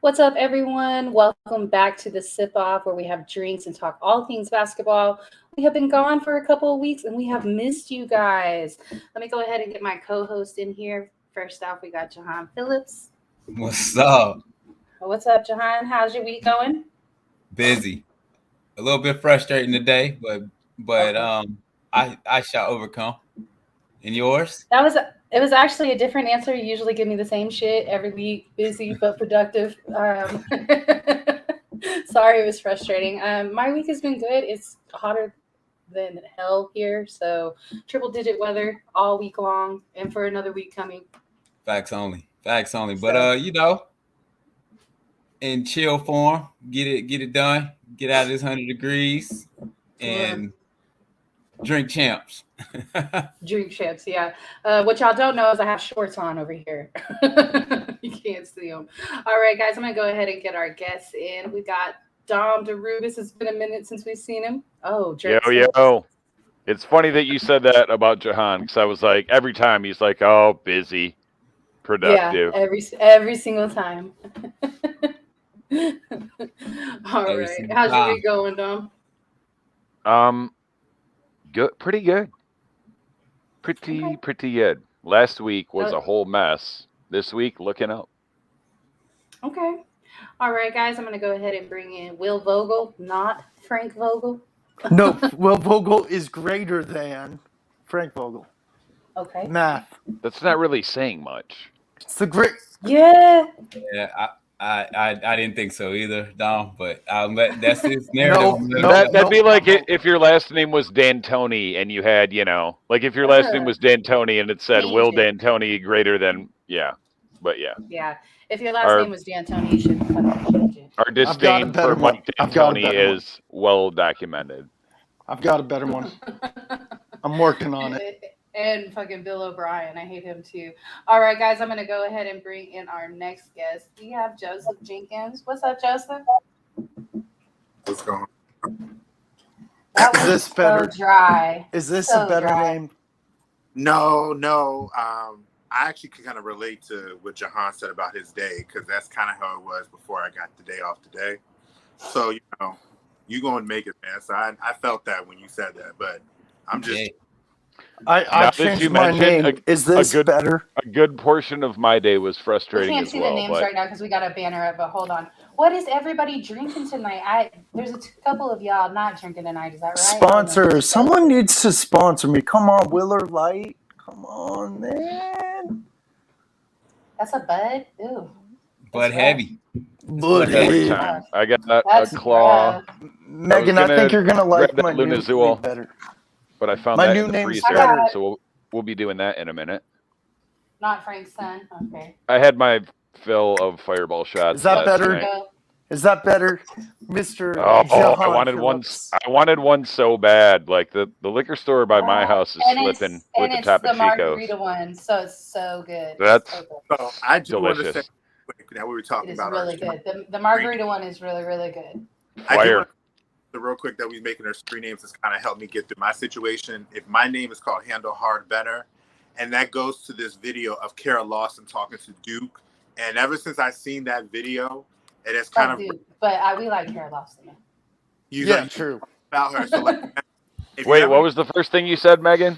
What's up, everyone? Welcome back to the Sip Off, where we have drinks and talk all things basketball. We have been gone for a couple of weeks and we have missed you guys. Let me go ahead and get my co host in here. First off, we got Jahan Phillips. What's up? What's up, Jahan? How's your week going? Busy. A little bit frustrating today, but Okay. I shall overcome. And yours? It was actually a different answer. You usually give me the same shit every week, busy but productive. Sorry, it was frustrating. My week has been good. It's hotter than hell here, so triple digit weather all week long, and for another week coming. Facts only. Facts only. But So in chill form, get it done. Get out of this 100 degrees uh, and drink champs. drink chips, yeah. What y'all don't know is I have shorts on over here. You can't see them. All right, guys, I'm gonna go ahead and get our guests in. We got Dom DeRubis. It's been a minute since we've seen him. Oh, Yo, Drake's here. yo. It's funny that you said that about Jahan because I was like, every time he's like, oh, busy, Yeah, productive. every single time. All Every right, single how's your time. week going, Dom? Um, good, pretty good. Okay. Pretty good. Last week was Uh, a whole mess. This week, looking up. okay. All right, guys, I'm gonna go ahead and bring in Will Vogel, not Frank Vogel. No, Will Vogel is greater than Frank Vogel. Okay. Math. That's not really saying much. It's the great. Yeah. Yeah, I didn't think so either, Dom. But that's his narrative. No, I'm no, letting That'd be no. like I'm if your last name was D'Antoni and you had, like if your last name was D'Antoni and it said Change Will it. D'Antoni greater than, yeah. But yeah, Yeah. If your last our name was D'Antoni, you should fucking change it. our I've got a disdain better for one. Mike I've got a D'Antoni better one. is well documented. I've got a better one. I'm working on it. And fucking Bill O'Brien. I hate him too. All right, guys, I'm going to go ahead and bring in our next guest. We have Joseph Jenkins. What's up, Joseph? What's going on? That Is was this better? so dry. Is this So a better dry. name? No. I actually can kind of relate to what Jahan said about his day because that's kind of how it was before I got the day off today. So, you're going to make it, man. So I felt that when you said that, but I'm just, Yeah. I Now that changed you my mentioned name. Is a this good better? a good portion of my day was We frustrating can't as see the well, names but right now because we got a banner up, but hold on. What is everybody drinking tonight? There's a couple of y'all not drinking tonight. Is that right? Sponsor. Someone needs to sponsor me. Come on, Willer Light. Come on, man. That's a Bud? Ooh. But That's heavy. But every hey, time I got a That's claw. rough. Megan, I think you're gonna like grab that my new Lunazol, name better. but I found My that new in the name's freezer, better. so we'll be doing that in a minute. Not Frank's son. Okay. I had my fill of fireball shots. Is that last better? night. Is that better, Mr. Oh, Jahan I wanted Phillips? one. I wanted one so bad. Like the liquor store by my house is and slipping it's, with and the it's the Topo margarita Chicos. one, so it's so good. That's So good. so I just want to say, delicious. quick, now we were It talking is about really good. The margarita one is really, really good. I do Fire. want to real quick that we making our screen names has kind of helped me get through my situation. If my name is called Handle Hard Better, and that goes to this video of Kara Lawson talking to Duke, and ever since I seen that video, it has kind Fuck of Duke, but we like Kara Lawson. Yeah, true. about her. So like, if you Wait, ever, what was the first thing you said, Megan?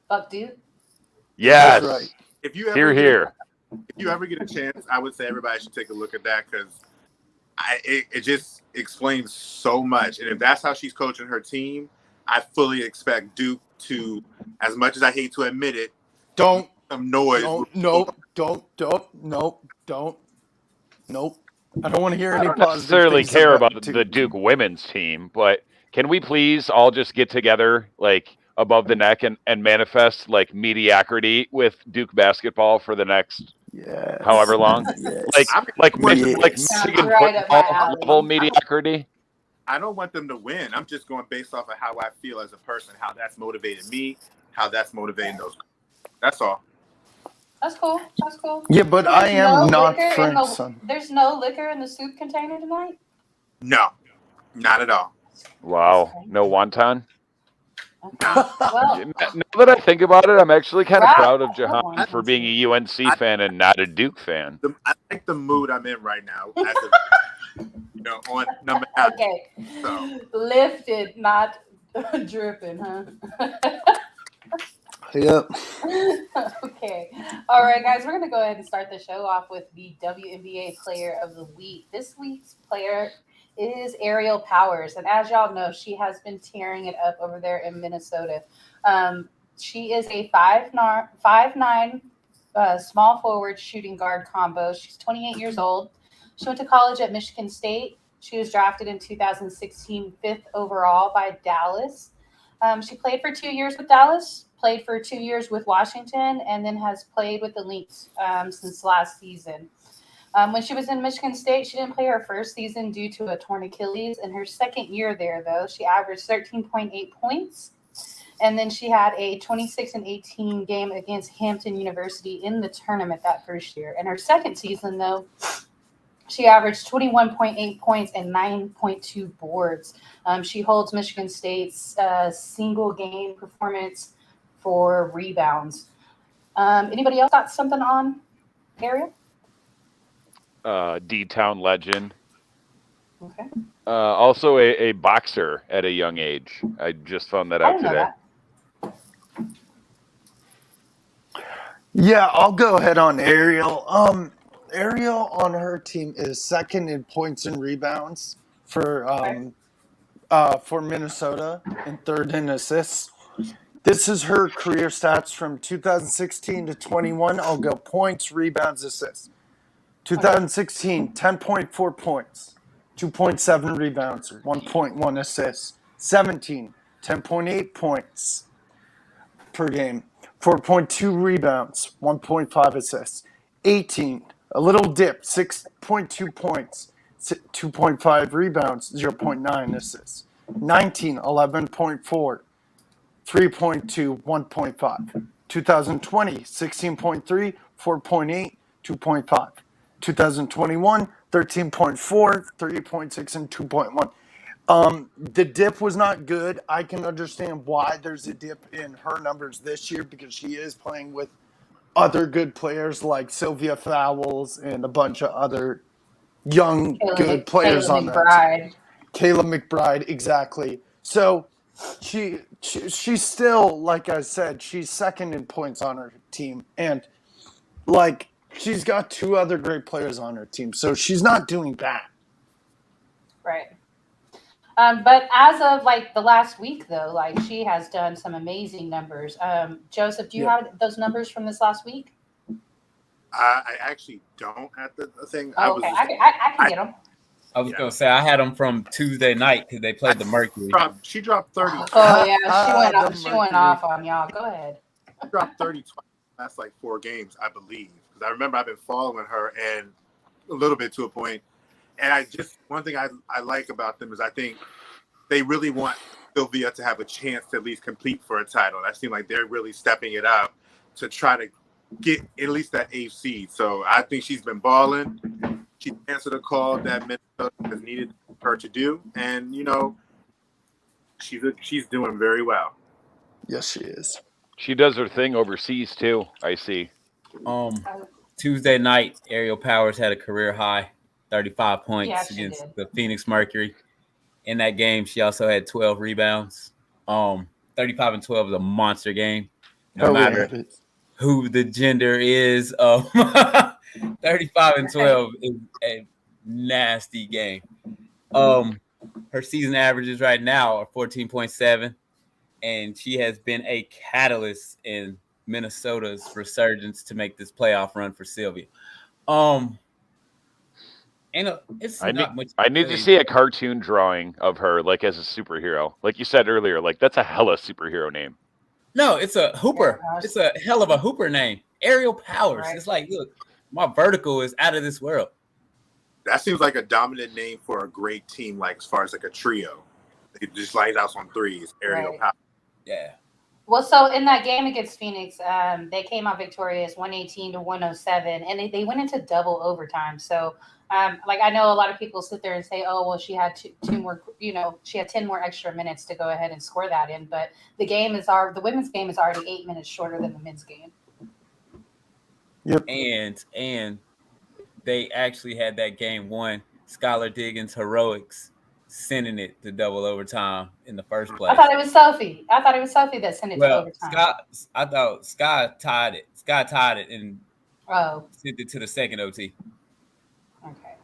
Fuck Duke. Yes. That's right. if you ever Here, get here. if you ever get a chance, I would say everybody should take a look at that because it just explains so much. And if that's how she's coaching her team, I fully expect Duke to, as much as I hate to admit it, Don't. some noise. Nope. I don't want to hear I any don't positive necessarily things care about about Duke. the Duke women's team, but can we please all just get together, like above the neck, and manifest like mediocrity with Duke basketball for the next Yes. however long? Yes. Like Yes. Michigan Right up my football alley. level mediocrity. I don't want them to win. I'm just going based off of how I feel as a person, how that's motivated me, how that's motivating those. That's all. That's cool. That's cool. Yeah, but I am not liquor in Frank's son. There's no liquor in the soup container tonight. No, not at all. Wow, no wonton. Well, Now that I think about it, I'm actually kind of Right. proud of Come Jahan on. for being a UNC fan and not a Duke fan. I like the mood I'm in right now. As on number 9. Okay. So. Lifted, not dripping, huh? Yep. Okay. All right, guys, we're going to go ahead and start the show off with the WNBA Player of the Week. This week's player is Aerial Powers. And as y'all know, she has been tearing it up over there in Minnesota. She is a 5'9" small forward shooting guard combo. She's 28 years old. She went to college at Michigan State. She was drafted in 2016, 5th overall by Dallas. She played for 2 years with Dallas, played for 2 years with Washington, and then has played with the Lynx since last season. When she was in Michigan State, she didn't play her first season due to a torn Achilles. In her second year there, though, she averaged 13.8 points. And then she had a 26-18 game against Hampton University in the tournament that first year. In her second season, though, she averaged 21.8 points and 9.2 boards. She holds Michigan State's single game performance for rebounds. Anybody else got something on Ariel? D-Town legend. Okay. Also a boxer at a young age. I just found that I out didn't know today. that. Yeah, I'll go ahead on Ariel. Ariel on her team is second in points and rebounds for Minnesota and third in assists. This is her career stats from 2016 to 21. I'll go points, rebounds, assists. 2016, 10.4 points, 2.7 rebounds, 1.1 assists. 17, 10.8 points per game, 4.2 rebounds, 1.5 assists. 18, a little dip, 6.2 points, 2.5 rebounds, 0.9 assists. 19, 11.4, 3.2, 1.5. 2020, 16.3, 4.8, 2.5. 2021, 13.4, 3.6, and 2.1. The dip was not good. I can understand why there's a dip in her numbers this year because she is playing with other good players like Sylvia Fowles and a bunch of other young good players on that team. Kayla McBride, exactly. So she's still, like I said, she's second in points on her team. And, like, she's got two other great players on her team. So she's not doing bad. Right. But as of like the last week, though, like she has done some amazing numbers. Joseph, do you have those numbers from this last week? I actually don't have the thing. Oh, okay, I can get them. I was going to say I had them from Tuesday night because they played the Mercury. She dropped 30. Oh yeah, she went off on y'all. Go ahead. She dropped 30 twice last like 4 games, I believe. Because I remember I've been following her and a little bit to a point. And one thing I like about them is I think they really want Sylvia to have a chance to at least compete for a title. That seems like they're really stepping it up to try to get at least that 8th seed. So I think she's been balling. She answered a call that Minnesota has needed her to do. And, she's doing very well. Yes, she is. She does her thing overseas, too, I see. Tuesday night, Aerial Powers had a career high, 35 points against the Phoenix Mercury. In that game, she also had 12 rebounds. 35 and 12 is a monster game. No matter who the gender is, 35 and 12 is a nasty game. Her season averages right now are 14.7, and she has been a catalyst in Minnesota's resurgence to make this playoff run for Sylvia. I need to see a cartoon drawing of her, like as a superhero. Like you said earlier, like that's a hella superhero name. No, it's a hooper. It's a hell of a hooper name. Aerial Powers. Right. It's like, look, my vertical is out of this world. That seems like a dominant name for a great team, like as far as like a trio. They just light out on threes. Aerial Powers. Yeah. Well, so in that game against Phoenix, they came out victorious 118-107, and they went into double overtime. So, like, I know a lot of people sit there and say, oh, well, she had two more, she had 10 more extra minutes to go ahead and score that in. But the women's game is already 8 minutes shorter than the men's game. Yep. And they actually had that game won. Skylar Diggins' heroics sending it to double overtime in the first place. I thought it was Sophie that sent it to overtime. I thought Sky tied it. Sky tied it and sent it to the second OT. Okay.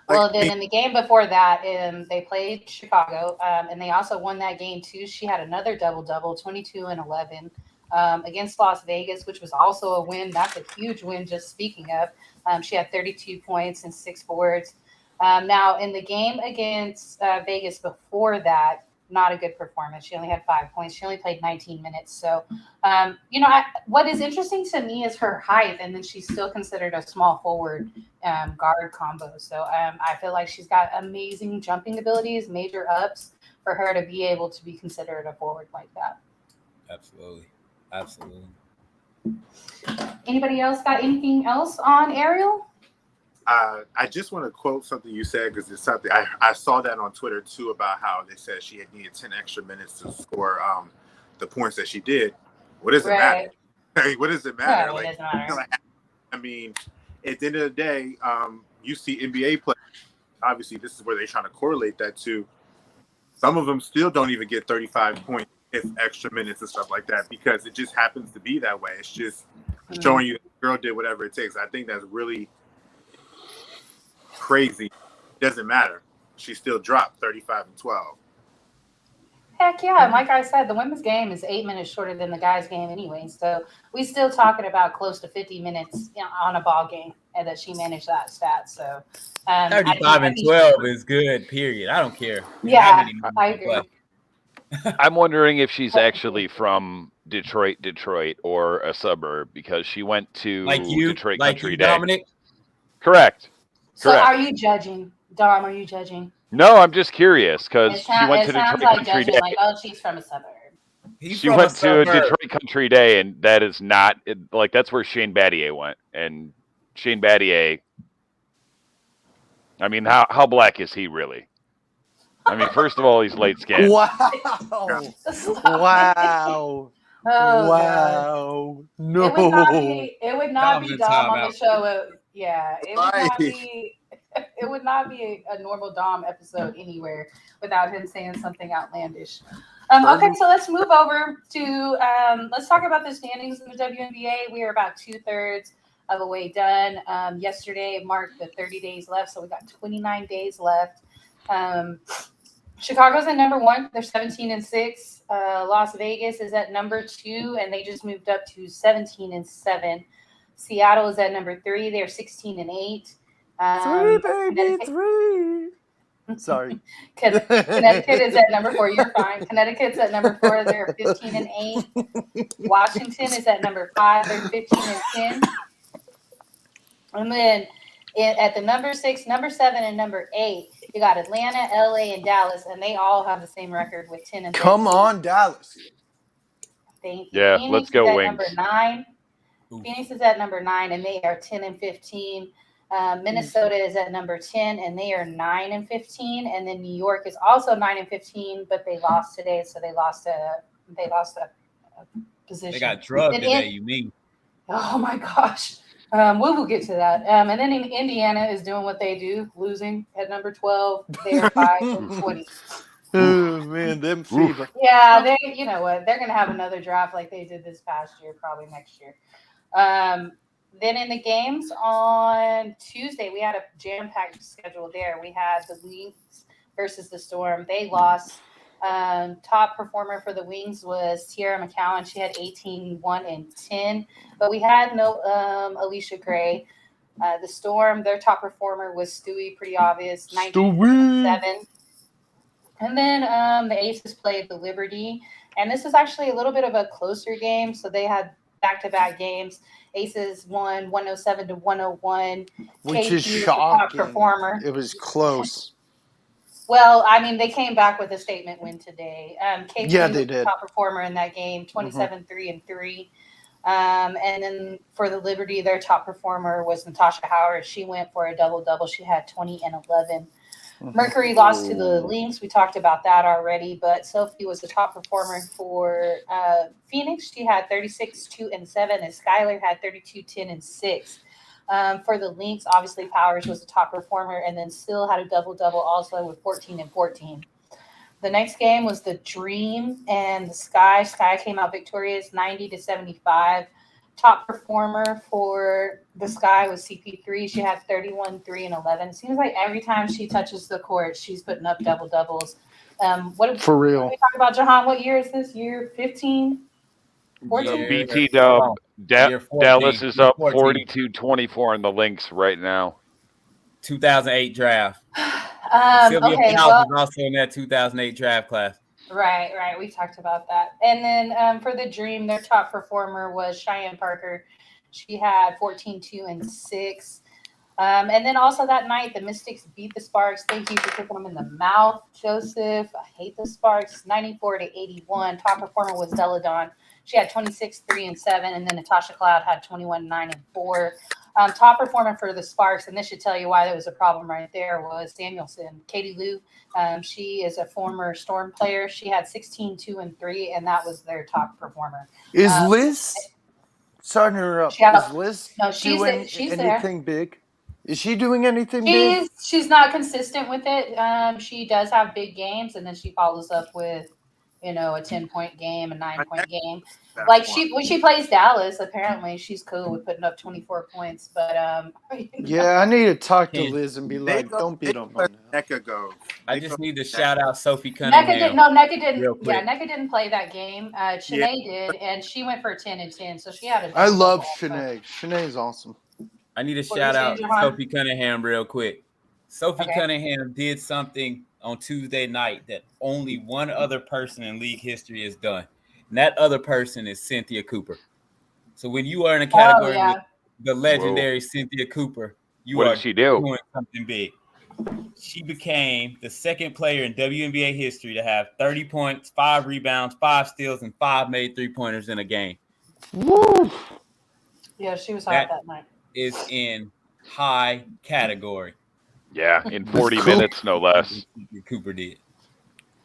Well, then in the game before that, they played Chicago, and they also won that game too. She had another double-double, 22 and 11, against Las Vegas, which was also a win. That's a huge win, just speaking of. She had 32 points and 6 boards. Now, in the game against Vegas before that, not a good performance. She only had 5 points. She only played 19 minutes. So, what is interesting to me is her height, and then she's still considered a small forward guard combo. So, I feel like she's got amazing jumping abilities, major ups for her to be able to be considered a forward like that. Absolutely. Anybody else got anything else on Ariel? I just want to quote something you said because it's something I saw that on Twitter too about how they said she had needed 10 extra minutes to score the points that she did. What does it matter? What does it matter? It doesn't matter. I mean, at the end of the day, you see NBA players. Obviously, this is where they're trying to correlate that to. Some of them still don't even get 35 points if extra minutes and stuff like that because it just happens to be that way. It's just showing you the girl did whatever it takes. I think that's really crazy. It doesn't matter. She still dropped 35 and 12. Heck yeah. And like I said, the women's game is 8 minutes shorter than the guys' game anyway. So we still talking about close to 50 minutes on a ball game and that she managed that stat. So 35 and 12 is good, period. I don't care. Yeah, I agree. I'm wondering if she's actually from Detroit, or a suburb because she went to Detroit Country Day. Dominic? Correct. So are you judging? Dom, are you judging? No, I'm just curious because she went to Detroit Country Day. Like, oh, she's from a suburb. She went to Detroit Country Day, and that is not that's where Shane Battier went. And Shane Battier, I mean, how black is he really? I mean, first of all, he's light skinned. Wow! Oh, wow! No, it would not be Dom on the show. It would not be a normal Dom episode anywhere without him saying something outlandish. Okay, so let's move over to let's talk about the standings in the WNBA. We are about 2/3 of the way done. Yesterday marked the 30 days left, so we got 29 days left. Chicago's at number 1. They're 17-6. Las Vegas is at number 2, and they just moved up to 17-7. Seattle is at number 3. They're 16-8. 3, baby, 3. Sorry. Connecticut is at number 4. You're fine. Connecticut's at number 4. They're 15-8. Washington is at number 5. They're 15-10. And then at the number 6, number 7, and number 8, you got Atlanta, LA, and Dallas, and they all have the same record with 10 and 13. Come on, Dallas. Thank you. Yeah, Phoenix let's go is Wings. Number 9. Phoenix is at number 9, and they are 10-15. Minnesota is at number 10, and they are 9-15. And then New York is also 9-15, but they lost today, so they lost a position. They got drugged today. You mean? Oh my gosh. We will get to that. And then Indiana is doing what they do, losing at number 12. They are 5-20. Oh man, them fever. Yeah, you know what? They're gonna have another draft like they did this past year, probably next year. Then in the games on Tuesday, we had a jam-packed schedule there. We had the Wings versus the Storm. They lost. Top performer for the Wings was Tierra McCowan. She had 18, 1, and 10. But we had no Alicia Gray. The Storm, their top performer was S2E, pretty obvious, 19-7. And then the Aces played the Liberty. And this is actually a little bit of a closer game. So they had back-to-back games. Aces won 107-101. Which is shocking. Top performer. It was close. Well, I mean, they came back with a statement win today. KP Yeah, was they the did. top performer in that game, 27-3-3. And then for the Liberty, their top performer was Natasha Howard. She went for a double-double. She had 20 and 11. Mercury lost to the Lynx. We talked about that already, but Sophie was the top performer for Phoenix. She had 36, 2, and 7, and Skylar had 32, 10, and 6. For the Lynx, obviously Powers was the top performer, and then still had a double-double also with 14 and 14. The next game was the Dream and the Sky. Sky came out victorious, 90-75. Top performer for the Sky was CP3. She had 31, 3, and 11. It seems like every time she touches the court, she's putting up double doubles. For real. What we talk about, Jahan? What year is this? Year 15? 14? BT Dub. Year 14, Dallas is up 14. 42-24 in the Lynx right now. 2008 draft. Sylvia Okay, Powell was also in that 2008 draft class. Right. We talked about that. And then for the Dream, their top performer was Cheyenne Parker. She had 14, 2, and 6. And then also that night, the Mystics beat the Sparks. Thank you for kicking them in the mouth, Joseph. I hate the Sparks. 94-81. Top performer was Deladon. She had 26, 3, and 7. And then Natasha Cloud had 21, 9, and 4. Top performer for the Sparks, and this should tell you why there was a problem right there, was Samuelson. Katie Lou, she is a former Storm player. She had 16, 2, and 3, and that was their top performer. Is Liz, sorry to interrupt, is Liz doing anything big? Is she doing anything big? She's not consistent with it. She does have big games, and then she follows up with, a 10-point game, a 9-point game. Like when she plays Dallas, apparently she's cool with putting up 24 points. But yeah, I need to talk to Liz and be like, don't beat them. NECA go. I just need to shout out Sophie Cunningham. NECA didn't. Yeah, NECA didn't play that game. Shanae did, and she went for 10 and 10. So she had a. I love Shanae. Shanae's awesome. I need to shout out Sophie Cunningham real quick. Sophie Cunningham did something on Tuesday night that only one other person in league history has done. And that other person is Cynthia Cooper. So when you are in a category with the legendary Cynthia Cooper, what did she do? Doing something big. She became the second player in WNBA history to have 30 points, 5 rebounds, 5 steals, and 5 made three-pointers in a game. Woo! Yeah, she was hot that night. Is in high category. Yeah, in 40 minutes, no less. Cooper did.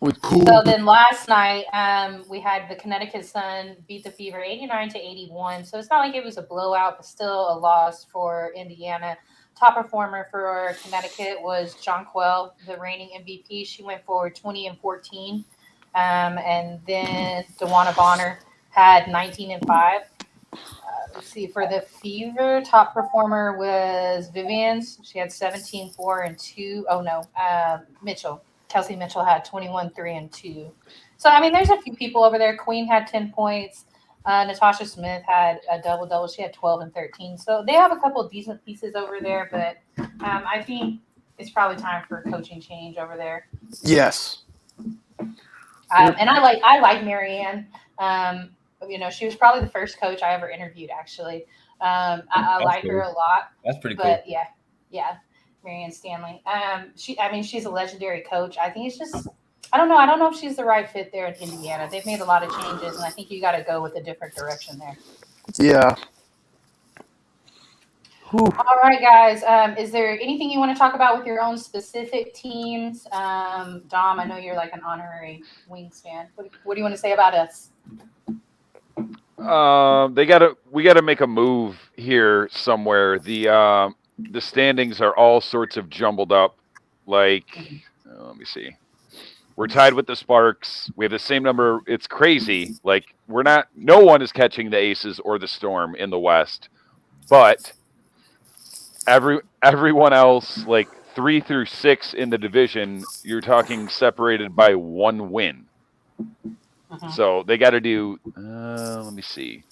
So then last night, we had the Connecticut Sun beat the Fever 89-81. So it's not like it was a blowout, but still a loss for Indiana. Top performer for Connecticut was Jonquel, the reigning MVP. She went for 20 and 14. And then DeWanna Bonner had 19 and 5. Let's see, for the Fever, top performer was Vivian's. She had 17, 4, and 2. Oh, no, Mitchell. Kelsey Mitchell had 21, 3, and 2. So, I mean, there's a few people over there. Queen had 10 points. Natasha Smith had a double-double. She had 12 and 13. So they have a couple of decent pieces over there, but I think it's probably time for a coaching change over there. Yes. And I like Marianne. She was probably the first coach I ever interviewed, actually. I like her a lot. That's pretty cool. But yeah, Marianne Stanley. She's a legendary coach. I think it's just, I don't know if she's the right fit there in Indiana. They've made a lot of changes, and I think you got to go with a different direction there. Yeah. Whew. All right, guys. Is there anything you want to talk about with your own specific teams? Dom, I know you're like an honorary Wings fan. What do you want to say about us? We gotta make a move here somewhere. The standings are all sorts of jumbled up. Like, let me see. We're tied with the Sparks. We have the same number. It's crazy. Like, no one is catching the Aces or the Storm in the West, but everyone else, like 3 through 6 in the division, you're talking separated by 1 win. So they got to do, let me see.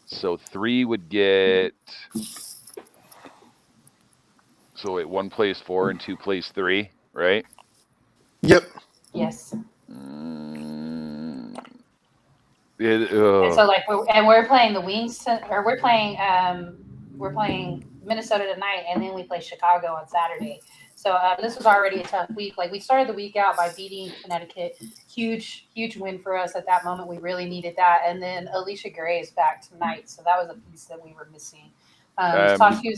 So 3 would get, so wait, 1 plays 4 and 2 plays 3, right? Yep. Yes. And so like, we're playing the Wings, or we're playing Minnesota tonight, and then we play Chicago on Saturday. So this was already a tough week. Like we started the week out by beating Connecticut. Huge win for us at that moment. We really needed that. And then Alicia Gray is back tonight. So that was a piece that we were missing. I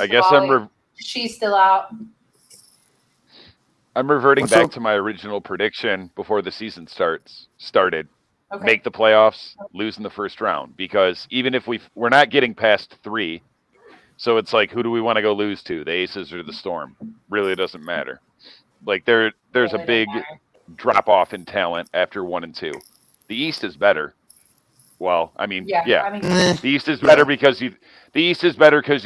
guess she's still out. I'm reverting back to my original prediction before the season started. Okay. Make the playoffs, lose in the first round. Because even if we're not getting past 3, so it's like, who do we want to go lose to? The Aces or the Storm? Really doesn't matter. Like there's a big drop off in talent after 1 and 2. The East is better. Well, I mean, the East is better because you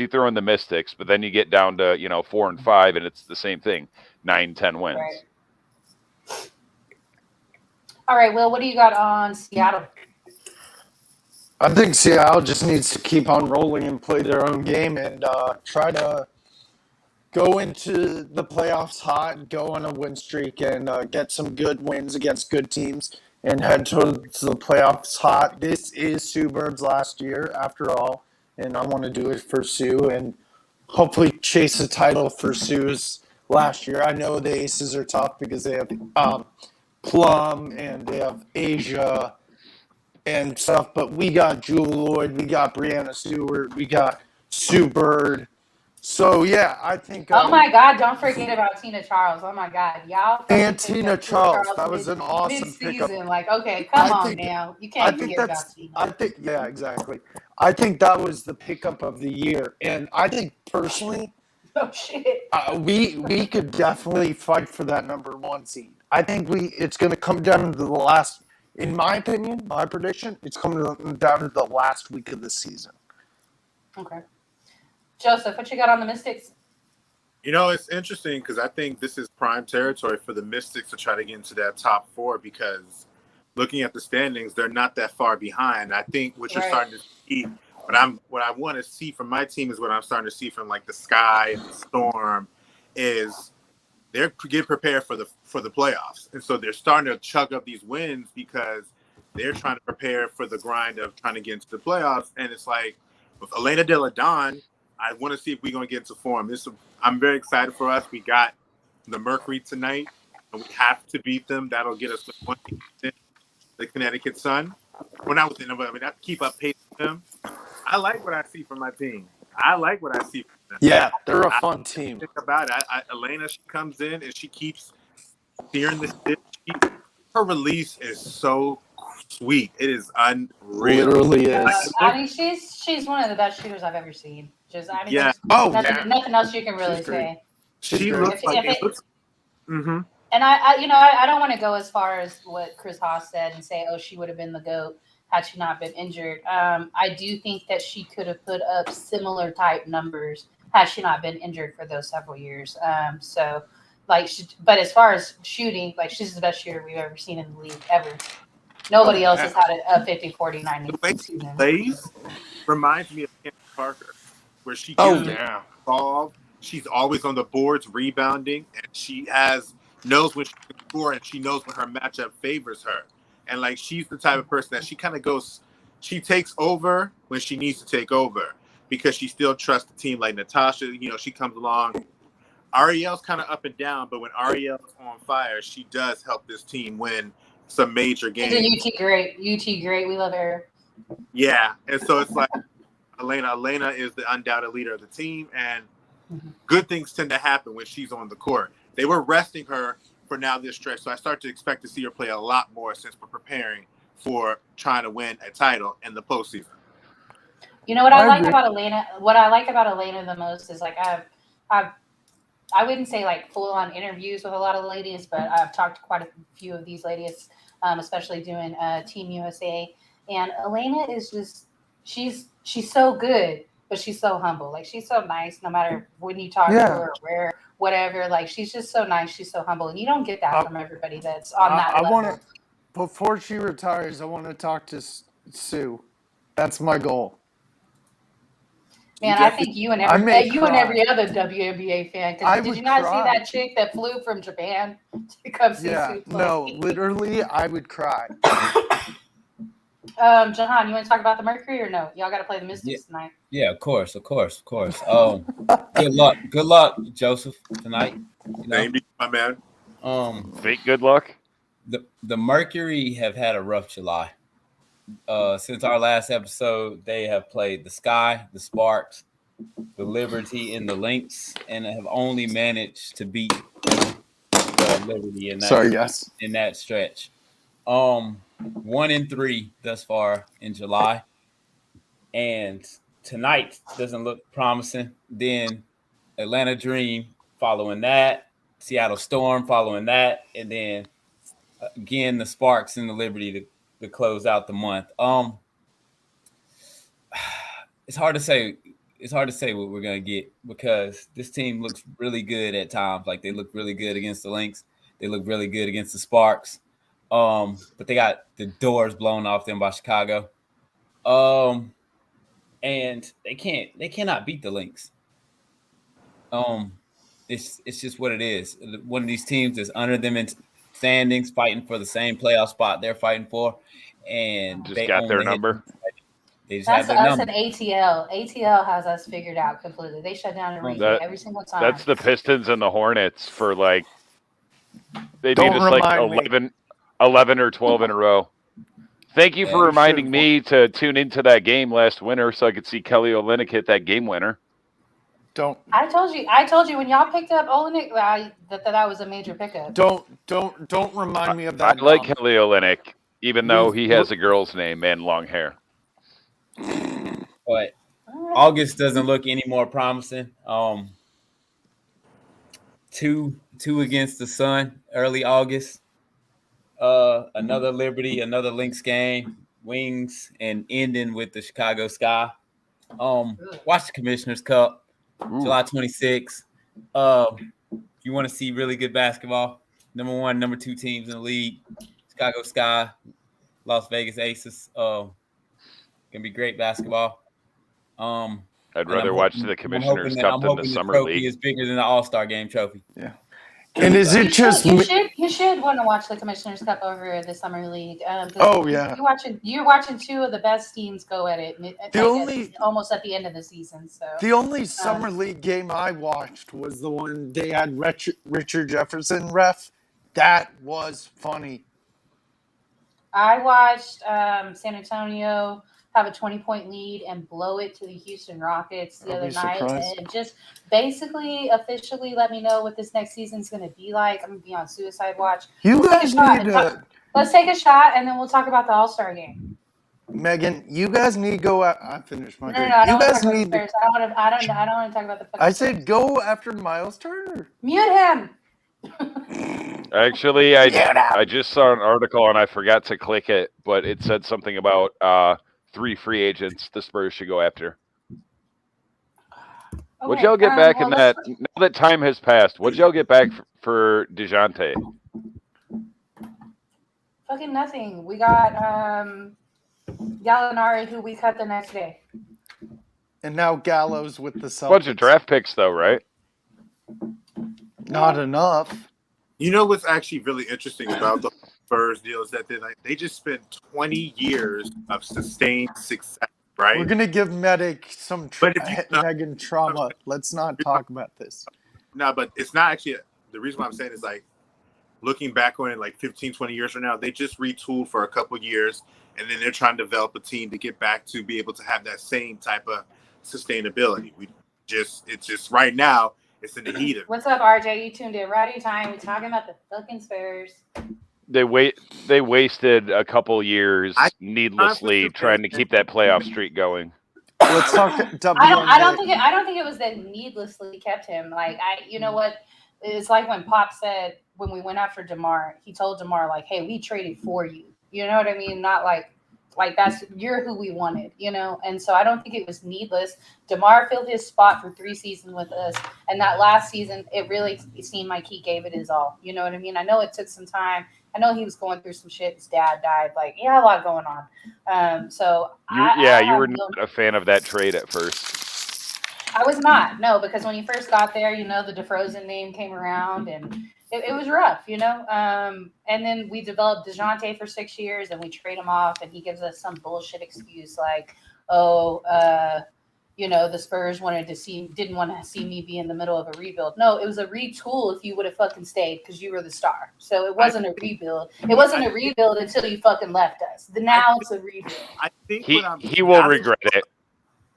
throw in the Mystics, but then you get down to 4 and 5, and it's the same thing, 9-10 wins. Right. All right, Will, what do you got on Seattle? I think Seattle just needs to keep on rolling and play their own game and try to go into the playoffs hot, go on a win streak, and get some good wins against good teams and head towards the playoffs hot. This is Sue Bird's last year, after all, and I want to do it for Sue and hopefully chase a title for Sue's last year. I know the Aces are tough because they have Plum and they have Asia and stuff, but we got Jewel Lloyd, we got Brianna Stewart, we got Sue Bird. So, yeah, I think... oh, my God, don't forget about Tina Charles. Oh, my God. Y'all... And Tina Charles. That was an awesome pickup. Like, okay, come on now. You can't forget about Tina. Yeah, exactly. I think that was the pickup of the year. And I think, personally... oh, shit. We could definitely fight for that number 1 seed. I think it's going to come down to the last... In my opinion, my prediction, it's coming down to the last week of the season. Okay. Joseph, what you got on the Mystics? It's interesting because I think this is prime territory for the Mystics to try to get into that top 4 because looking at the standings, they're not that far behind. I think what you're starting to see, what I want to see from my team is what I'm starting to see from like the Sky and the Storm is they're getting prepared for the playoffs. And so they're starting to chug up these wins because they're trying to prepare for the grind of trying to get into the playoffs. And it's like with Elena De La Don, I want to see if we're going to get into form. I'm very excited for us. We got the Mercury tonight, and we have to beat them. That'll get us with 1-10, the Connecticut Sun. We're not within them, but we have to keep up pace with them. I like what I see from my team. Yeah, they're a fun team. Think about it. Elena, she comes in, and she keeps steering the ship. Her release is so sweet. It is unreal. Literally is. I mean, she's one of the best shooters I've ever seen. Nothing else you can really say. She looks like it looks. Mm-hmm. And I don't want to go as far as what Chris Haas said and say, oh, she would have been the GOAT had she not been injured. I do think that she could have put up similar type numbers had she not been injured for those several years. But as far as shooting, like she's the best shooter we've ever seen in the league ever. Nobody else has had a 50, 40, 90. The way she plays reminds me of Candace Parker, where she gets involved. She's always on the boards rebounding, and she knows when she can score, and she knows when her matchup favors her. And like she's the type of person that she takes over when she needs to take over because she still trusts the team. Like Natasha, she comes along. Ariel's kind of up and down, but when Ariel's on fire, she does help this team win some major games. She's a UT great. We love her. Yeah, and so it's like Elena is the undoubted leader of the team, and good things tend to happen when she's on the court. They were resting her for now this stretch, so I start to expect to see her play a lot more since we're preparing for trying to win a title in the postseason. You know what I like about Elena? What I like about Elena the most is like I wouldn't say like full on interviews with a lot of ladies, but I've talked to quite a few of these ladies, especially doing Team USA. And Elena is just she's so good, but she's so humble. Like she's so nice, no matter when you talk to her or where, whatever. Like she's just so nice. She's so humble, and you don't get that from everybody that's on that level. Before she retires, I want to talk to Sue. That's my goal. Man, I think you and every other WNBA fan. Did you not see that chick that flew from Japan to come see Sue play? No, literally, I would cry. Jahan, you want to talk about the Mercury or no? Y'all got to play the Mystics tonight. Yeah, of course. Good luck, Joseph, tonight. Same to you, my man. Fake good luck. The Mercury have had a rough July. Since our last episode, they have played the Sky, the Sparks, the Liberty, and the Lynx, and have only managed to beat the Liberty in that stretch. 1-3 thus far in July, and tonight doesn't look promising. Then Atlanta Dream following that, Seattle Storm following that, and then again the Sparks and the Liberty to close out the month. It's hard to say. It's hard to say what we're gonna get because this team looks really good at times. Like they look really good against the Lynx. They look really good against the Sparks. But they got the doors blown off them by Chicago. And they cannot beat the Lynx. It's just what it is. One of these teams is under them in standings, fighting for the same playoff spot they're fighting for, and just got their number. They just That's have their us number. at ATL. ATL has us figured out completely. They shut down the replay every single time. That's the Pistons and the Hornets for like they beat us like 11 or 12 in a row. Thank you for reminding me to tune into that game last winter so I could see Kelly Olynyk hit that game winner. I told you when y'all picked up Olynyk that was a major pickup. Don't remind me of that. I like Kelly Olynyk, even though he has a girl's name and long hair. But August doesn't look any more promising. 2 against the Sun early August. Another Liberty, another Lynx game, Wings, and ending with the Chicago Sky. Watch the Commissioner's Cup, July 26th. You want to see really good basketball? Number 1, number 2 teams in the league, Chicago Sky, Las Vegas Aces. Gonna be great basketball. I'd rather watch the Commissioner's Cup than the Summer trophy League. Is bigger than the All-Star Game trophy. Yeah. And is it just you should want to watch the Commissioner's Cup over the Summer League? You're watching 2 of the best teams go at it. Almost at the end of the season. So the only Summer League game I watched was the one they had Richard Jefferson ref. That was funny. I watched San Antonio have a 20-point lead and blow it to the Houston Rockets the other night, and just basically officially let me know what this next season's going to be like. I'm going to be on suicide watch. Let's take a shot, and then we'll talk about the All-Star Game. Megan, you guys need to go. I finished my. No, I don't want to talk about the. I said go after Miles Turner. Mute him. Actually, I just saw an article and I forgot to click it, but it said something about 3 free agents the Spurs should go after. Okay, what'd y'all get back in that? Now that time has passed, what'd y'all get back for DeJounte? Fucking nothing. We got Gallinari, who we cut the next day. And now Gallows with the Celtics. Bunch of draft picks, though, right? Not enough. You know what's actually really interesting about the Spurs deal is that they just spent 20 years of sustained success, right? We're gonna give Medic some Megan trauma. Let's not talk about this. No, but it's not actually the reason why I'm saying is like looking back on it like 15, 20 years from now, they just retooled for a couple of years and then they're trying to develop a team to get back to be able to have that same type of sustainability. It's just right now. It's in the heat of it. What's up, RJ? You tuned in right in time. We're talking about the fucking Spurs. They wasted a couple years needlessly trying to keep that playoff streak going. Let's talk. I don't think it was that needlessly kept him. Like you know what? It's like when Pop said when we went after DeMar, he told DeMar like, "Hey, we traded for you." You know what I mean? Not like that's you're who we wanted, you know? And so I don't think it was needless. DeMar filled his spot for 3 seasons with us. And that last season, it seemed like he gave it his all. You know what I mean? I know it took some time. I know he was going through some shit. His dad died. Like, he had a lot going on. You were not a fan of that trade at first. I was not. No, because when you first got there, the DeFrozen name came around and it was rough, and then we developed DeJounte for 6 years and we trade him off and he gives us some bullshit excuse like, oh, the Spurs didn't want to see me be in the middle of a rebuild. No, it was a retool if you would have fucking stayed because you were the star. So it wasn't a rebuild. It wasn't a rebuild until you fucking left us. Now it's a rebuild. I think he will regret it.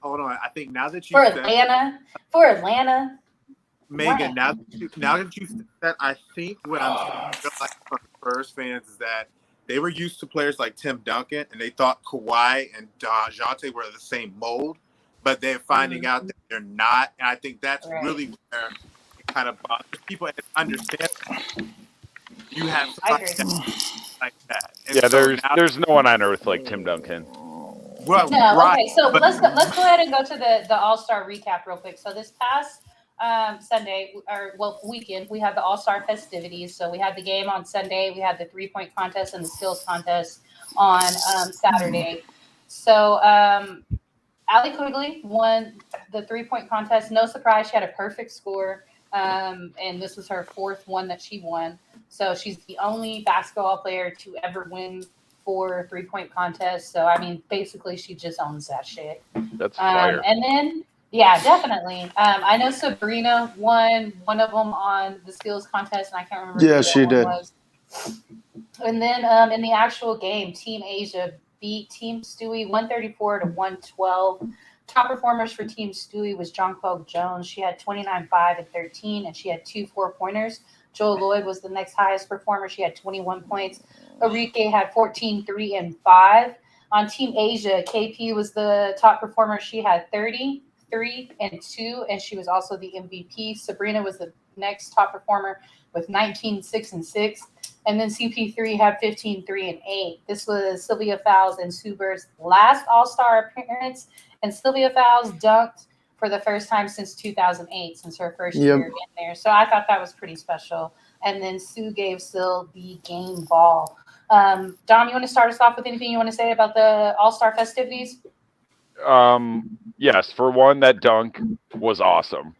Hold on. I think now that you for Atlanta, Megan, now that you said that, I think what I'm like from Spurs fans is that they were used to players like Tim Duncan and they thought Kawhi and DeJounte were the same mold, but they're finding out that they're not. And I think that's really where it kind of bothers people and understand you have somebody like that. And yeah, there's no one on earth like Tim Duncan. Well, no, right. Okay, so let's go ahead and go to the All-Star recap real quick. So this past weekend, we had the All-Star festivities. So we had the game on Sunday, we had the 3-point contest and the skills contest on Saturday. So Allie Quigley won the 3-point contest. No surprise, she had a perfect score. And this was her 4th one that she won. So she's the only basketball player to ever win 4 3-point contests. So I mean, basically, she just owns that shit. That's fire. And then, yeah, definitely. I know Sabrina won one of them on the skills contest, and I can't remember. Yeah, she did. Was. And then in the actual game, Team Asia beat Team S2E 134-112. Top performers for Team S2E was Jonquil Jones. She had 29, 5, and 13, and she had 2 4-pointers. Joel Lloyd was the next highest performer. She had 21 points. Enrique had 14, 3, and 5. On Team Asia, KP was the top performer. She had 30, 3, and 2, and she was also the MVP. Sabrina was the next top performer with 19, 6, and 6. And then CP3 had 15, 3, and 8. This was Sylvia Fowles and Sue Bird's last All-Star appearance, and Sylvia Fowles dunked for the first time since 2008, since her first year in there. So I thought that was pretty special. And then Sue gave Syl the game ball. Dom, you want to start us off with anything you want to say about the All-Star festivities? Yes, for one, that dunk was awesome.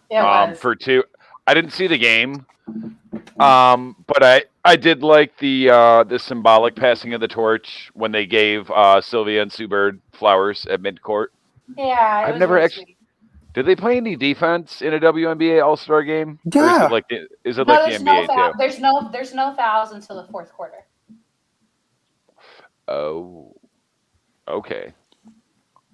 Yeah, it was. For two, I didn't see the game, but I did like the symbolic passing of the torch when they gave Sylvia and Sue Bird flowers at midcourt. Yeah, I've never actually. Sweet. Did they play any defense in a WNBA All-Star game? Yeah. Or is it like the NBA too? There's no fouls until the 4th quarter. Oh, okay.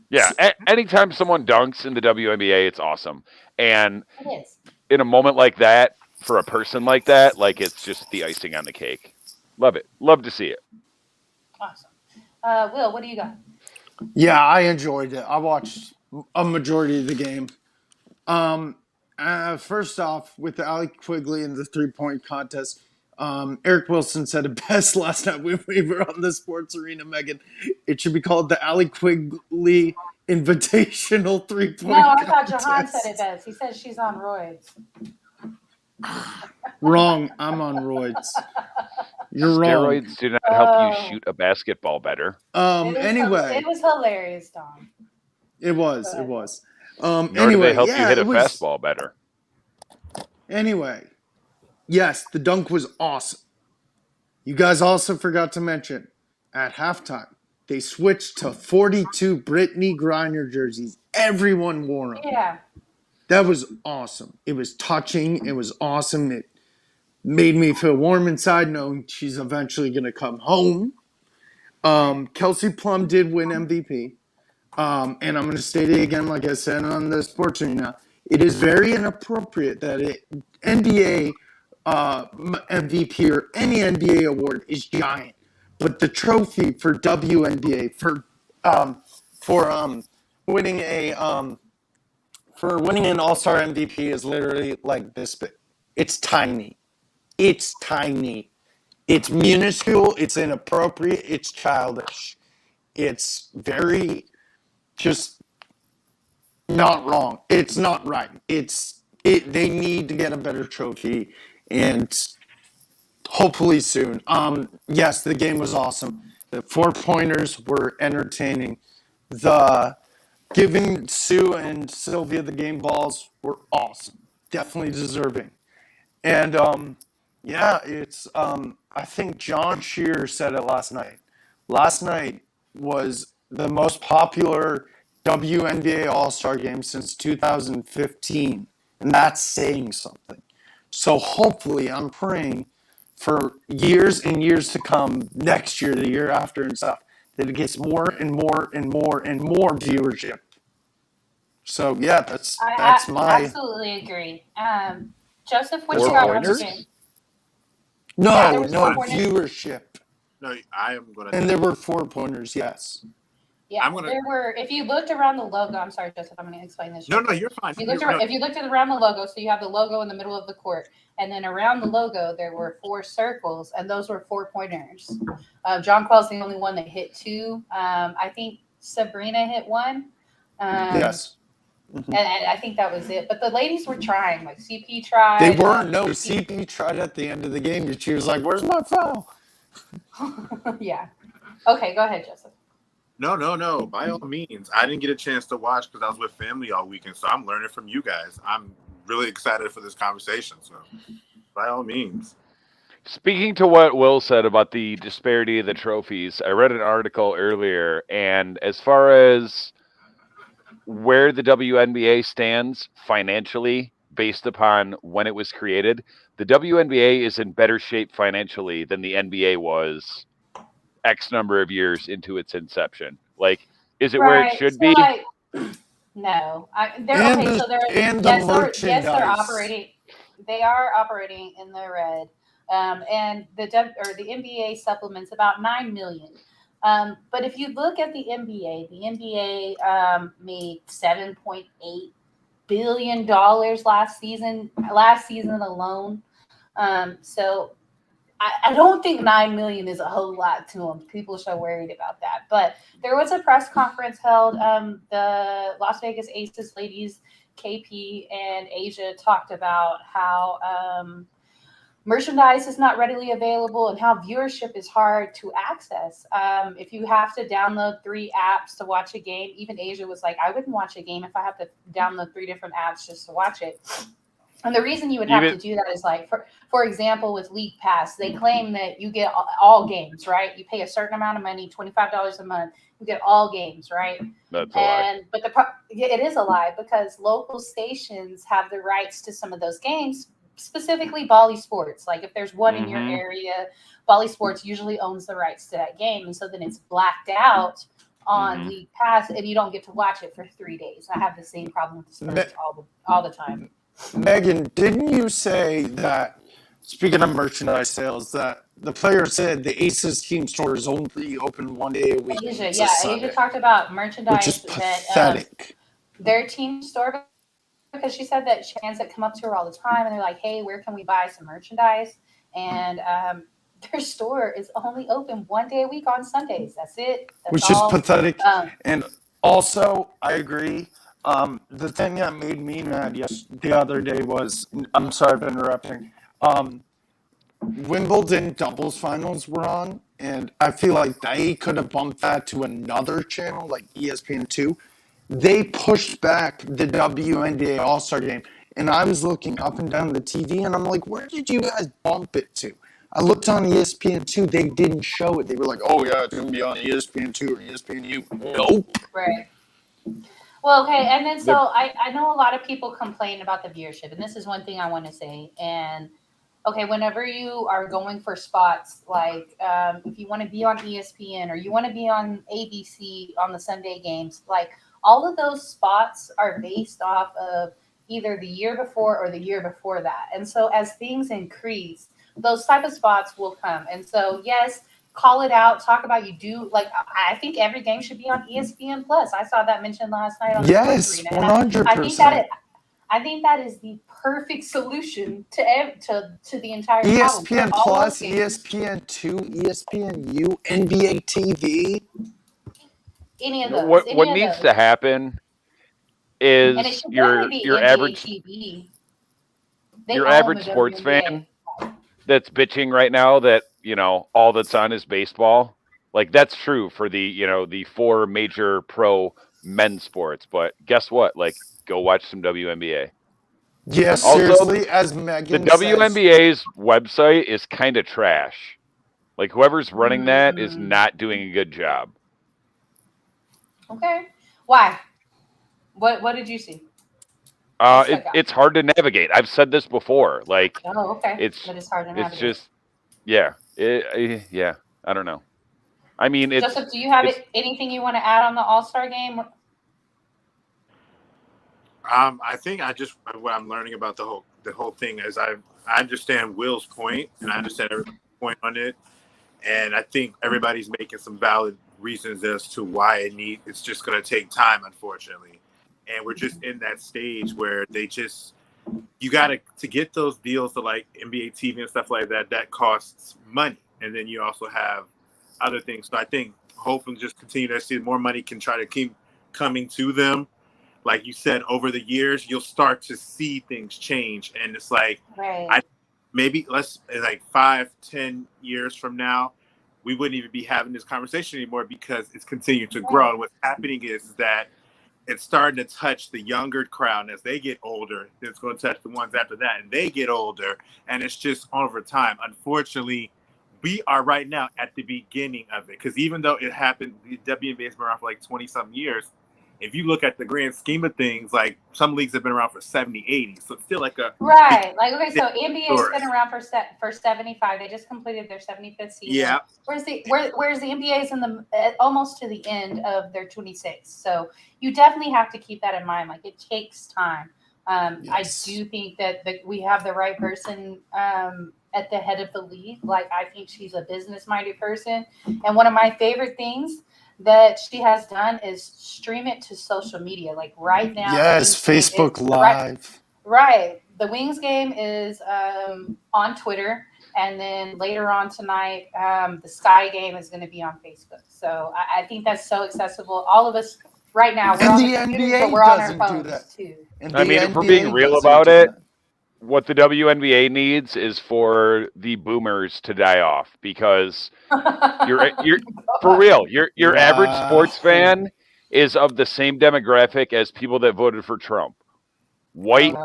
Yeah, anytime someone dunks in the WNBA, it's awesome. And it is. In a moment like that, for a person like that, like it's just the icing on the cake. Love it. Love to see it. Awesome. Will, what do you got? Yeah, I enjoyed it. I watched a majority of the game. First off, with the Allie Quigley and the 3-point contest, Eric Wilson said it best last night when we were on the sports arena, Megan. It should be called the Allie Quigley Invitational 3-point contest. No, I thought Jahan said it best. He says she's on roids. Wrong. I'm on roids. You're wrong. Steroids do not help you shoot a basketball better. Anyway. It was hilarious, Tom. It was. Nor anyway, do they help you hit a fastball better. Anyway, yes, the dunk was awesome. You guys also forgot to mention, at halftime, they switched to 42 Brittany Griner jerseys. Everyone wore them. Yeah. That was awesome. It was touching. It was awesome. It made me feel warm inside knowing she's eventually going to come home. Kelsey Plum did win MVP. And I'm going to state it again, like I said on the sports arena. It is very inappropriate that NBA MVP or any NBA award is giant, but the trophy for WNBA for winning an All-Star MVP is literally like this big. It's tiny. It's minuscule. It's inappropriate. It's childish. It's very just not wrong. It's not right. They need to get a better trophy, and hopefully soon. Yes, the game was awesome. The 4-pointers were entertaining. The Giving Sue and Sylvia the game balls were awesome. Definitely deserving. And yeah, it's I think John Shearer said it last night. Last night was the most popular WNBA All-Star Game since 2015, and that's saying something. So hopefully, I'm praying for years and years to come, next year, the year after, and stuff, that it gets more and more and more and more viewership. So yeah, that's my absolutely agree. Joseph, what 4 you got on the pointers? game? no there was no 4 pointers. viewership. No, I am gonna. And there were 4-pointers, yes. Yeah, I'm gonna- there were. If you looked around the logo, I'm sorry, Joseph, I'm going to explain this. No, you're fine. If you looked at around the logo, so you have the logo in the middle of the court, and then around the logo there were 4 circles, and those were 4-pointers. John Quell's the only one that hit 2. I think Sabrina hit 1. Yes. And I think that was it. But the ladies were trying. Like CP tried. They weren't. No, CP tried at the end of the game, and she was like, "Where's my foul?" Yeah. Okay, go ahead, Joseph. No. By all means, I didn't get a chance to watch because I was with family all weekend. So I'm learning from you guys. I'm really excited for this conversation. So, by all means. Speaking to what Will said about the disparity of the trophies, I read an article earlier, and as far as where the WNBA stands financially based upon when it was created, the WNBA is in better shape financially than the NBA was X number of years into its inception. Like, is it where it should be? No. Merchandise. They're operating. They are operating in the red. And the NBA supplements about $9 million. But if you look at the NBA made $7.8 billion last season alone. So I don't think $9 million is a whole lot to them. People are so worried about that. But there was a press conference held. The Las Vegas Aces ladies, KP and Asia, talked about how merchandise is not readily available and how viewership is hard to access. If you have to download 3 apps to watch a game, even Asia was like, I wouldn't watch a game if I have to download 3 different apps just to watch it. And the reason you would have to do that is, like, for example, with League Pass, they claim that you get all games, right? You pay a certain amount of money, $25 a month, you get all games, right? That's a lie. But it is a lie, because local stations have the rights to some of those games, specifically Bally Sports. Like, if there's one in your area, Bally Sports usually owns the rights to that game, and so then it's blacked out on League Pass, and you don't get to watch it for 3 days. I have the same problem with the Spurs all the time. Megan, didn't you say that, speaking of merchandise sales, that the player said the Aces team store is only open 1 day a week? Asia talked about merchandise, which is pathetic. Their team store, because she said that she fans that come up to her all the time and they're like, hey, where can we buy some merchandise? And their store is only open 1 day a week on Sundays. That's it. Which is pathetic. And also, I agree. The thing that made me mad the other day was, I'm sorry for interrupting, Wimbledon doubles finals were on, and I feel like they could have bumped that to another channel, like ESPN2. They pushed back the WNBA All-Star Game, and I was looking up and down the TV, and I'm like, where did you guys bump it to? I looked on ESPN2, they didn't show it. They were like, oh yeah, it's going to be on ESPN2 or ESPNU. Nope. Right. Well, okay, and then so I know a lot of people complain about the viewership, and this is one thing I want to say. And okay, whenever you are going for spots, like if you want to be on ESPN or you want to be on ABC on the Sunday games, like all of those spots are based off of either the year before or the year before that. And so as things increase, those type of spots will come. And so, yes, call it out, talk about you do. Like, I think every game should be on ESPN Plus. I saw that mentioned last night on Yes, 100%. I think that is the perfect solution to the entire ESPN problem. Plus, ESPN2, ESPNU, NBA TV. Any of those. What needs to happen is your average TV. Your average sports fan that's bitching right now that, you know, all that's on is baseball. Like, that's true for the, you know, the 4 major pro men's sports. But guess what? Like, go watch some WNBA. Yeah, Also, seriously, as The Megan says, WNBA's website is kind of trash. Like, whoever's running that is not doing a good job. Okay. Why? What did you see? It's hard to navigate. I've said this before. Like, oh, okay. It's hard to navigate. It's just, yeah, yeah. I don't know. I mean, Joseph, do you have anything you want to add on the All-Star Game? I think what I'm learning about the whole thing is I understand Will's point, and I understand everybody's point on it, and I think everybody's making some valid reasons as to why it's just going to take time, unfortunately, and we're just in that stage where you got to get those deals to like NBA TV and stuff like that costs money, and then you also have other things. So I think hopefully just continue to see more money can try to keep coming to them. Like you said, over the years, you'll start to see things change. And it's like, maybe like 5-10 years from now, we wouldn't even be having this conversation anymore because it's continuing to grow. And what's happening is that it's starting to touch the younger crowd. And as they get older, it's going to touch the ones after that. And they get older. And it's just over time. Unfortunately, we are right now at the beginning of it. Because even though it happened, the WNBA has been around for like 20-something years. If you look at the grand scheme of things, like some leagues have been around for 70, 80. So it's still like a... Right. Like, okay, so NBA's been around for 75. They just completed their 75th season. Yeah. Whereas the NBA is in the almost to the end of their 26th. So you definitely have to keep that in mind. Like, it takes time. I do think that we have the right person at the head of the league. Like, I think she's a business-minded person. And one of my favorite things that she has done is stream it to social media. Like right now. Yes, Facebook Live. Right. The Wings game is on Twitter. And then later on tonight, the Sky game is going to be on Facebook. So I think that's so accessible. All of us right now, we're on the NBA, but we're on our phones too. I mean, if we're being real about it, what the WNBA needs is for the boomers to die off, because you're for real. Your average sports fan is of the same demographic as people that voted for Trump. White,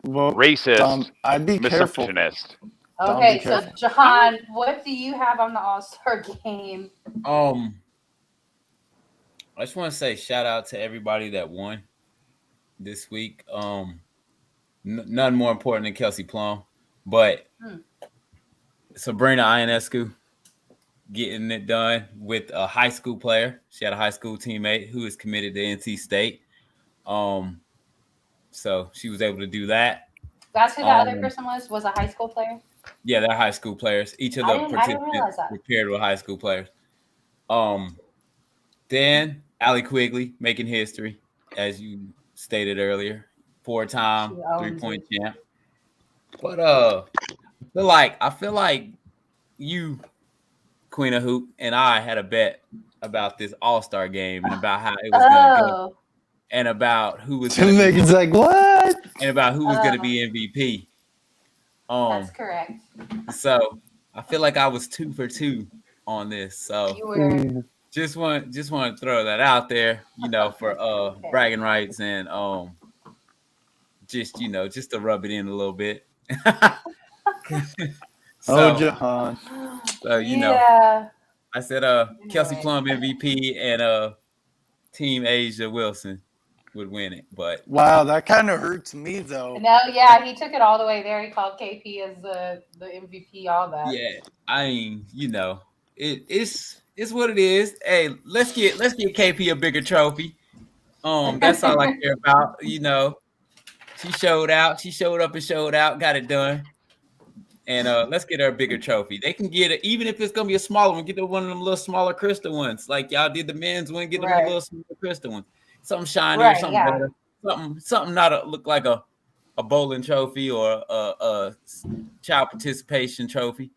racist, I'd be misogynist. Careful. Okay, so Jahan, what do you have on the All-Star Game? I just want to say shout out to everybody that won this week. None more important than Kelsey Plum, but Sabrina Ionescu getting it done with a high school player. She had a high school teammate who is committed to NC State. So she was able to do that. That's who the other person was a high school player? Yeah, they're high school players. Each of the participants were paired with high school players. Then Allie Quigley making history, as you stated earlier. 4-time 3-point champ. But I feel like you, Queen of Hoop, and I had a bet about this All-Star game and about how it was gonna go. And about who was Tim Megan's like, what? And about who was gonna be MVP. That's correct. So I feel like I was 2 for 2 on this. So you were. Just want to throw that out there, for bragging rights and just to rub it in a little bit. Jahan. So I said Kelsey Plum MVP and Team Asia Wilson would win it, but wow, that kind of hurts me though. No, yeah, he took it all the way there. He called KP as the MVP, all that. Yeah, I mean, it's what it is. Hey, let's get KP a bigger trophy. That's all I care about. She showed out. She showed up and showed out. Got it done. And let's get her a bigger trophy. They can get it, even if it's gonna be a smaller one. Get her one of them little smaller crystal ones, like y'all did the men's one. Get them a little smaller crystal one, something shiny or something better. Something not look like a bowling trophy or a child participation trophy.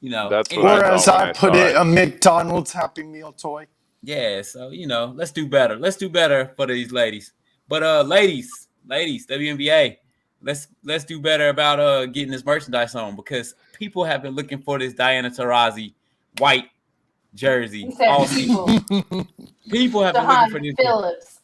That's or as I put it, a McDonald's Happy Meal toy. Yeah, so let's do better. Let's do better for these ladies. But ladies, WNBA, let's do better about getting this merchandise on, because people have been looking for this Diana Taurasi white jersey. He said All people. people have been looking for this. Phillips.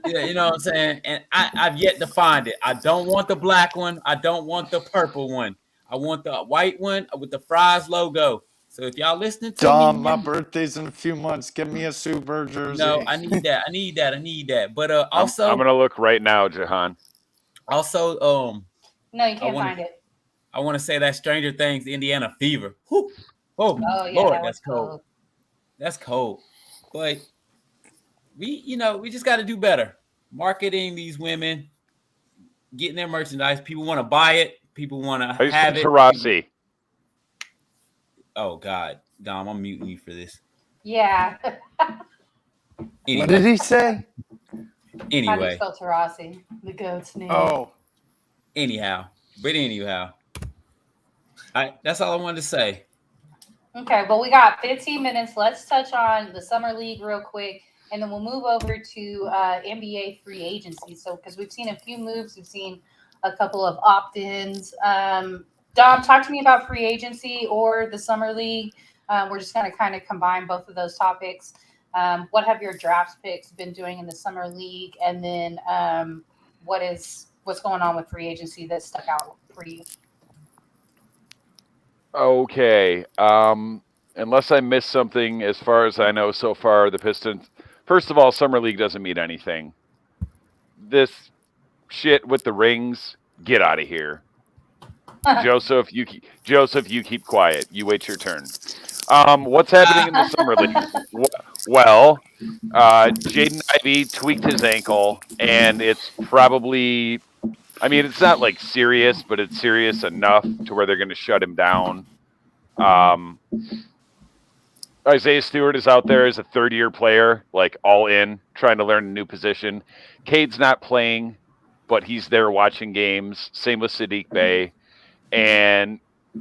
Yeah, you know what I'm saying? And I've yet to find it. I don't want the black one. I don't want the purple one. I want the white one with the Fries logo. So if y'all listening to Dom, me, my birthday's in a few months. Give me a Super jersey. no, I need that. I need that. But also, I'm gonna look right now, Jahan. Also, no, you can't find it. I want to say that Stranger Things, Indiana Fever. Whew. Oh, Oh yeah, Lord, that's cold. That's cold. But we just got to do better. Marketing these women, getting their merchandise. People want to buy it. People want to have it. Taurasi. Oh God, Dom, I'm muting you for this. Yeah. Anyway. What did he say? Anyway. How do you spell Taurasi? The goat's name. Oh. Anyhow. That's all I wanted to say. Okay, well, we got 15 minutes. Let's touch on the Summer League real quick, and then we'll move over to NBA free agency. So, because we've seen a few moves, we've seen a couple of opt-ins. Dom, talk to me about free agency or the Summer League. We're just going to kind of combine both of those topics. What have your draft picks been doing in the Summer League? And then what's going on with free agency that stuck out for you? Okay. Unless I missed something, as far as I know so far, the Pistons. First of all, Summer League doesn't mean anything. This shit with the rings, get out of here. Joseph, you keep quiet. You wait your turn. What's happening in the Summer League? Well, Jaden Ivey tweaked his ankle, and it's probably, I mean, it's not like serious, but it's serious enough to where they're going to shut him down. Isaiah Stewart is out there as a third-year player, like all in, trying to learn a new position. Cade's not playing, but he's there watching games. Same with Sadiq Bey. And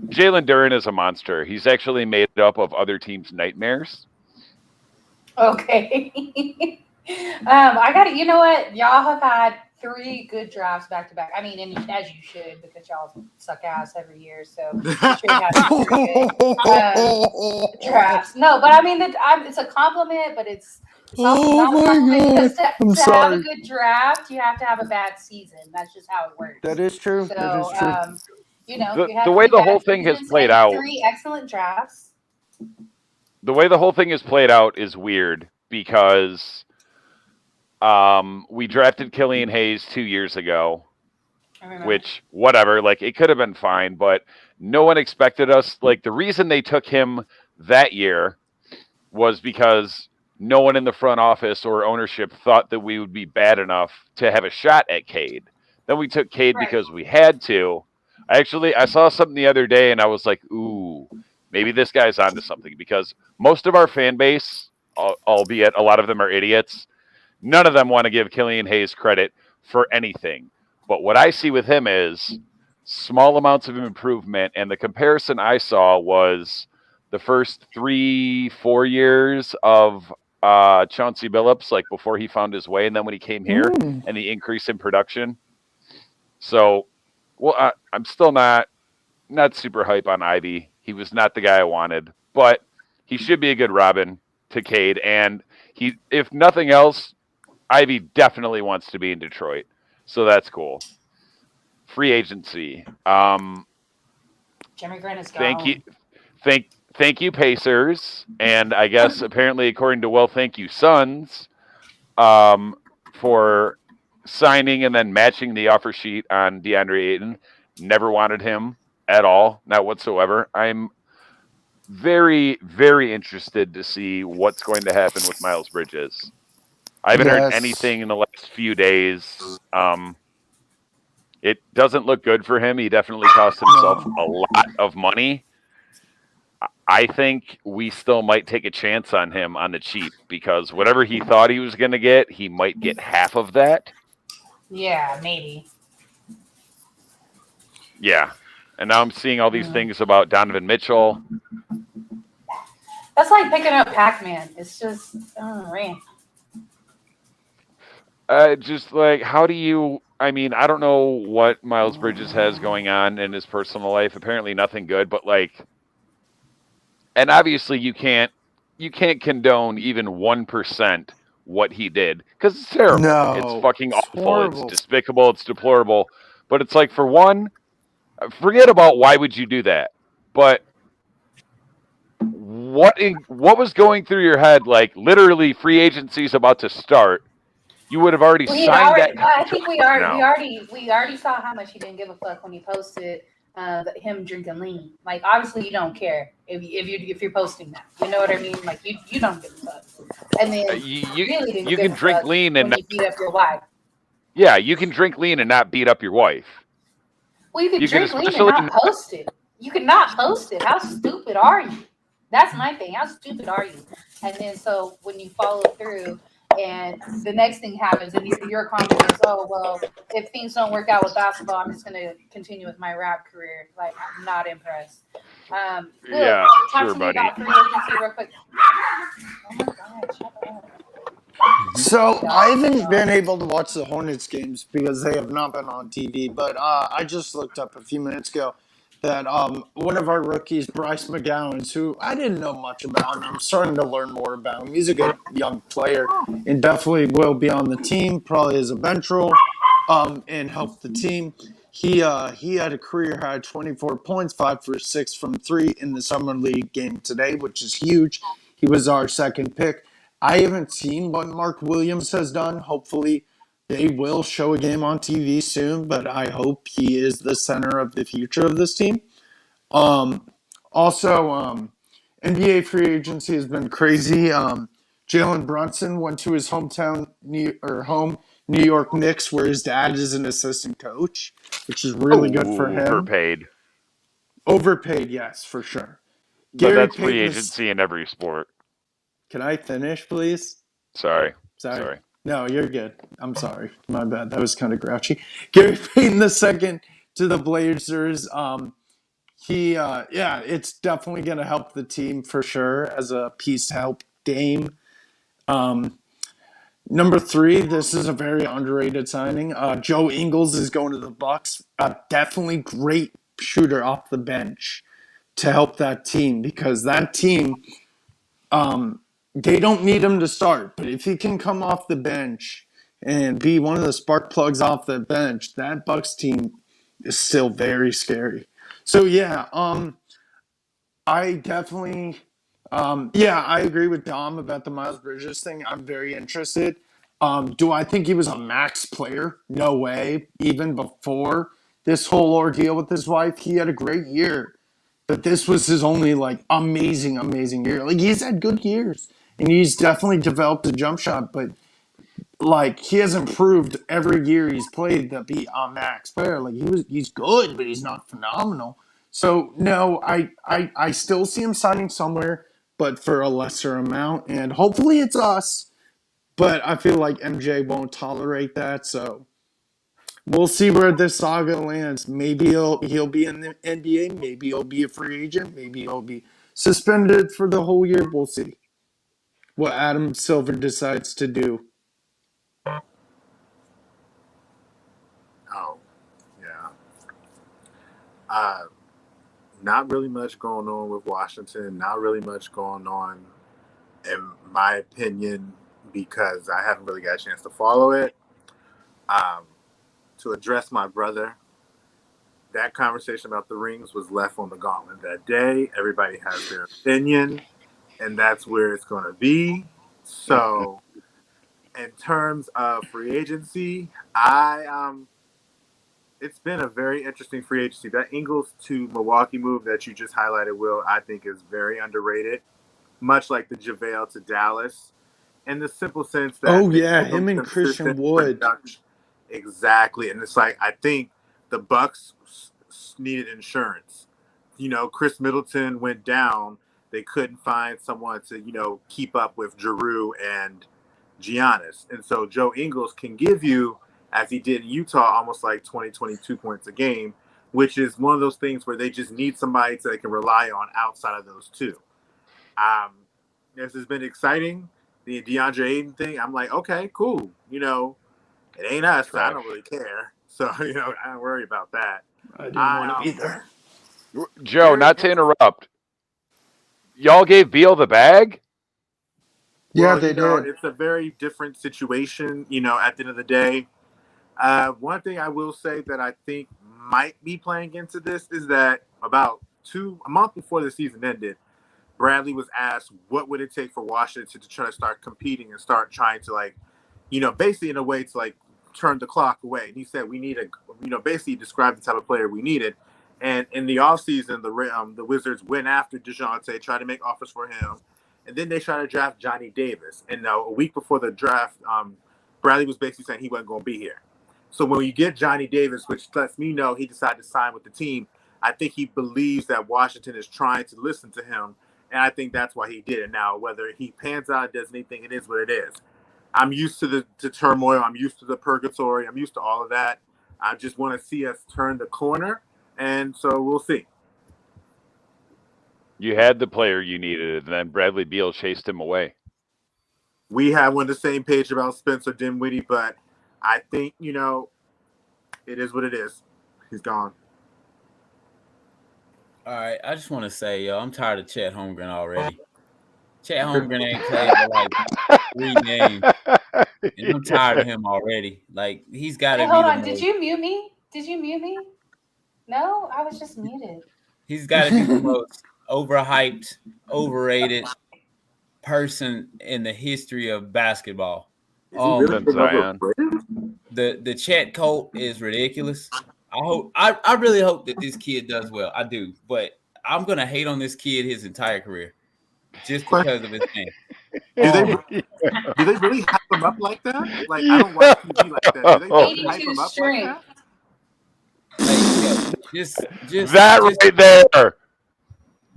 Jalen Duren is a monster. He's actually made up of other teams' nightmares. Okay. I got it. You know what? Y'all have had 3 good drafts back to back. I mean, and as you should, because y'all suck ass every year. So you should have 3 good drafts. No, but I mean, it's a compliment, but it's not a compliment. To have a good draft, you have to have a bad season. That's just how it works. That is true. So, that is true. You know, the way the whole thing has played out. 3 excellent drafts. The way the whole thing is played out is weird because we drafted Killian Hayes 2 years ago, which, whatever, like, it could have been fine, but no one expected us. Like, the reason they took him that year was because no one in the front office or ownership thought that we would be bad enough to have a shot at Cade. Then we took Cade because we had to. I saw something the other day, and I was like, ooh, maybe this guy's onto something, because most of our fan base, albeit a lot of them are idiots, none of them want to give Killian Hayes credit for anything. But what I see with him is small amounts of improvement, and the comparison I saw was the first 3-4 years of Chauncey Billups, like before he found his way, and then when he came here, and the increase in production. So, well, I'm still not super hype on Ivy. He was not the guy I wanted, but he should be a good Robin to Cade. And he, if nothing else, Ivy definitely wants to be in Detroit, so that's cool. Free agency. Jeremy Grant is gone. Thank you, Pacers, and I guess apparently, according to thank you, Suns, for signing and then matching the offer sheet on DeAndre Ayton. Never wanted him at all, not whatsoever. I'm very, very interested to see what's going to happen with Miles Bridges. I haven't heard anything in the last few days. It doesn't look good for him. He definitely cost himself a lot of money. I think we still might take a chance on him on the cheap, because whatever he thought he was going to get, he might get half of that. Yeah, maybe. Yeah. And now I'm seeing all these things about Donovan Mitchell. That's like picking up Pac-Man. It's just, man. Just like, how do you, I mean, I don't know what Miles Bridges has going on in his personal life. Apparently nothing good, but like, and obviously you can't you can't condone even 1% what he did because it's terrible. No, it's fucking awful. horrible. It's despicable. It's deplorable. But it's like, for one, forget about why would you do that. But what was going through your head? Like, literally, free agency is about to start. You would have already signed that. I think we already saw how much he didn't give a fuck when he posted him drinking lean. Like, obviously, you don't care if you're posting that. You know what I mean? Like, you don't give a fuck. And then you can drink lean and not beat up your wife. Yeah, you can drink lean and not beat up your wife. Well, you can drink lean and not post it. You cannot post it. How stupid are you? That's my thing. How stupid are you? And then so when you follow through and the next thing happens and your comment is, oh, well, if things don't work out with basketball, I'm just going to continue with my rap career. Like, I'm not impressed. Will, yeah, talk sure, to me buddy. about free agency real quick. Oh, my God. Shut up. So I haven't been able to watch the Hornets games because they have not been on TV. But I just looked up a few minutes ago that one of our rookies, Bryce McGowan, who I didn't know much about, and I'm starting to learn more about him. He's a good young player and definitely will be on the team, probably as a bench role, and help the team. He had a career high 24 points, 5 for 6 from 3 in the summer league game today, which is huge. He was our second pick. I haven't seen what Mark Williams has done. Hopefully, they will show a game on TV soon, but I hope he is the center of the future of this team. Also, NBA free agency has been crazy. Jalen Brunson went to his home New York Knicks, where his dad is an assistant coach, which is really good for him. Overpaid, yes, for sure. But that's free agency in every sport. Can I finish, please? Sorry. No, you're good. I'm sorry. My bad. That was kind of grouchy. Gary Payton II to the Blazers. It's definitely going to help the team for sure as a piece to help Dame. Number 3, this is a very underrated signing. Joe Ingles is going to the Bucks. Definitely great shooter off the bench to help that team because that team, they don't need him to start. But if he can come off the bench and be one of the spark plugs off the bench, that Bucks team is still very scary. So, yeah, I definitely I agree with Dom about the Miles Bridges thing. I'm very interested. Do I think he was a max player? No way. Even before this whole ordeal with his wife, he had a great year. But this was his only, amazing year. Like, he's had good years. And he's definitely developed a jump shot. But, he has improved every year he's played to be a max player. Like, he's good, but he's not phenomenal. So, no, I still see him signing somewhere, but for a lesser amount. And hopefully it's us. But I feel like MJ won't tolerate that. So, we'll see where this saga lands. Maybe he'll be in the NBA. Maybe he'll be a free agent. Maybe he'll be suspended for the whole year. We'll see what Adam Silver decides to do. Oh, yeah. Not really much going on with Washington. Not really much going on, in my opinion, because I haven't really got a chance to follow it. To address my brother, that conversation about the rings was left on the gauntlet that day. Everybody has their opinion, and that's where it's going to be. So, in terms of free agency, it's been a very interesting free agency. That Ingles to Milwaukee move that you just highlighted, Will, I think is very underrated, much like the JaVale to Dallas, in the simple sense that him and Christian Wood. Exactly. And it's like, I think the Bucks needed insurance. Chris Middleton went down. They couldn't find someone to, keep up with Giroux and Giannis. And so Joe Ingles can give you, as he did in Utah, almost like 20, 22 points a game, which is one of those things where they just need somebody they can rely on outside of those two. This has been exciting. The DeAndre Ayton thing, I'm like, okay, cool. It ain't us, so I don't really care. So, I don't worry about that. I didn't want to either. Joe, not to interrupt. Y'all gave Beal the bag? Yeah, Well, they did. it's a very different situation, at the end of the day. One thing I will say that I think might be playing into this is that about a month before the season ended, Bradley was asked what would it take for Washington to try to start competing and start trying to basically in a way to turn the clock away. And he said we need basically describe the type of player we needed. And in the offseason, the Wizards went after DeJounte, tried to make offers for him, and then they tried to draft Johnny Davis. And a week before the draft, Bradley was basically saying he wasn't going to be here. So when you get Johnny Davis, which lets me know he decided to sign with the team, I think he believes that Washington is trying to listen to him, and I think that's why he did it. Now, whether he pans out and does anything, it is what it is. I'm used to the turmoil. I'm used to the purgatory. I'm used to all of that. I just want to see us turn the corner, and so we'll see. You had the player you needed, and then Bradley Beal chased him away. We have on the same page about Spencer Dinwiddie, but I think, it is what it is. He's gone. All right, I just want to say, I'm tired of Chet Holmgren already. Chet Holmgren ain't played for 3 games, and I'm tired of him already. He's got to be. Hold on, did you mute me? No, I was just muted. He's got to be the most overhyped, overrated person in the history of basketball. The Chet cult is ridiculous. I really hope that this kid does well. I do, but I'm gonna hate on this kid his entire career just because of his name. Do they really hype him up like that? I don't watch TV like that. Do they hype him up like that? Right there.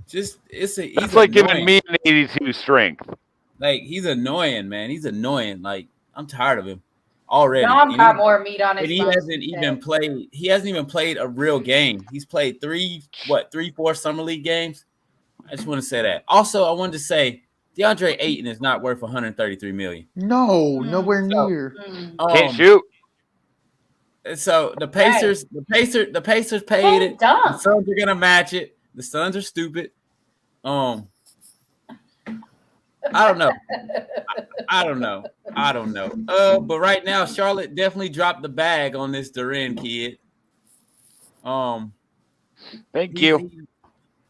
He's That's like giving me an 82 strength. He's annoying, man. He's annoying. I'm tired of him already. Dom got more meat on his. And he hasn't even played. He hasn't even played a real game. He's played 4 summer league games. I just want to say that. Also, I wanted to say DeAndre Ayton is not worth $133 million. No, nowhere near. Can't shoot. So the Pacers paid it. The Suns are gonna match it. The Suns are stupid. I don't know. I don't know. But right now, Charlotte definitely dropped the bag on this Duren kid. Thank you.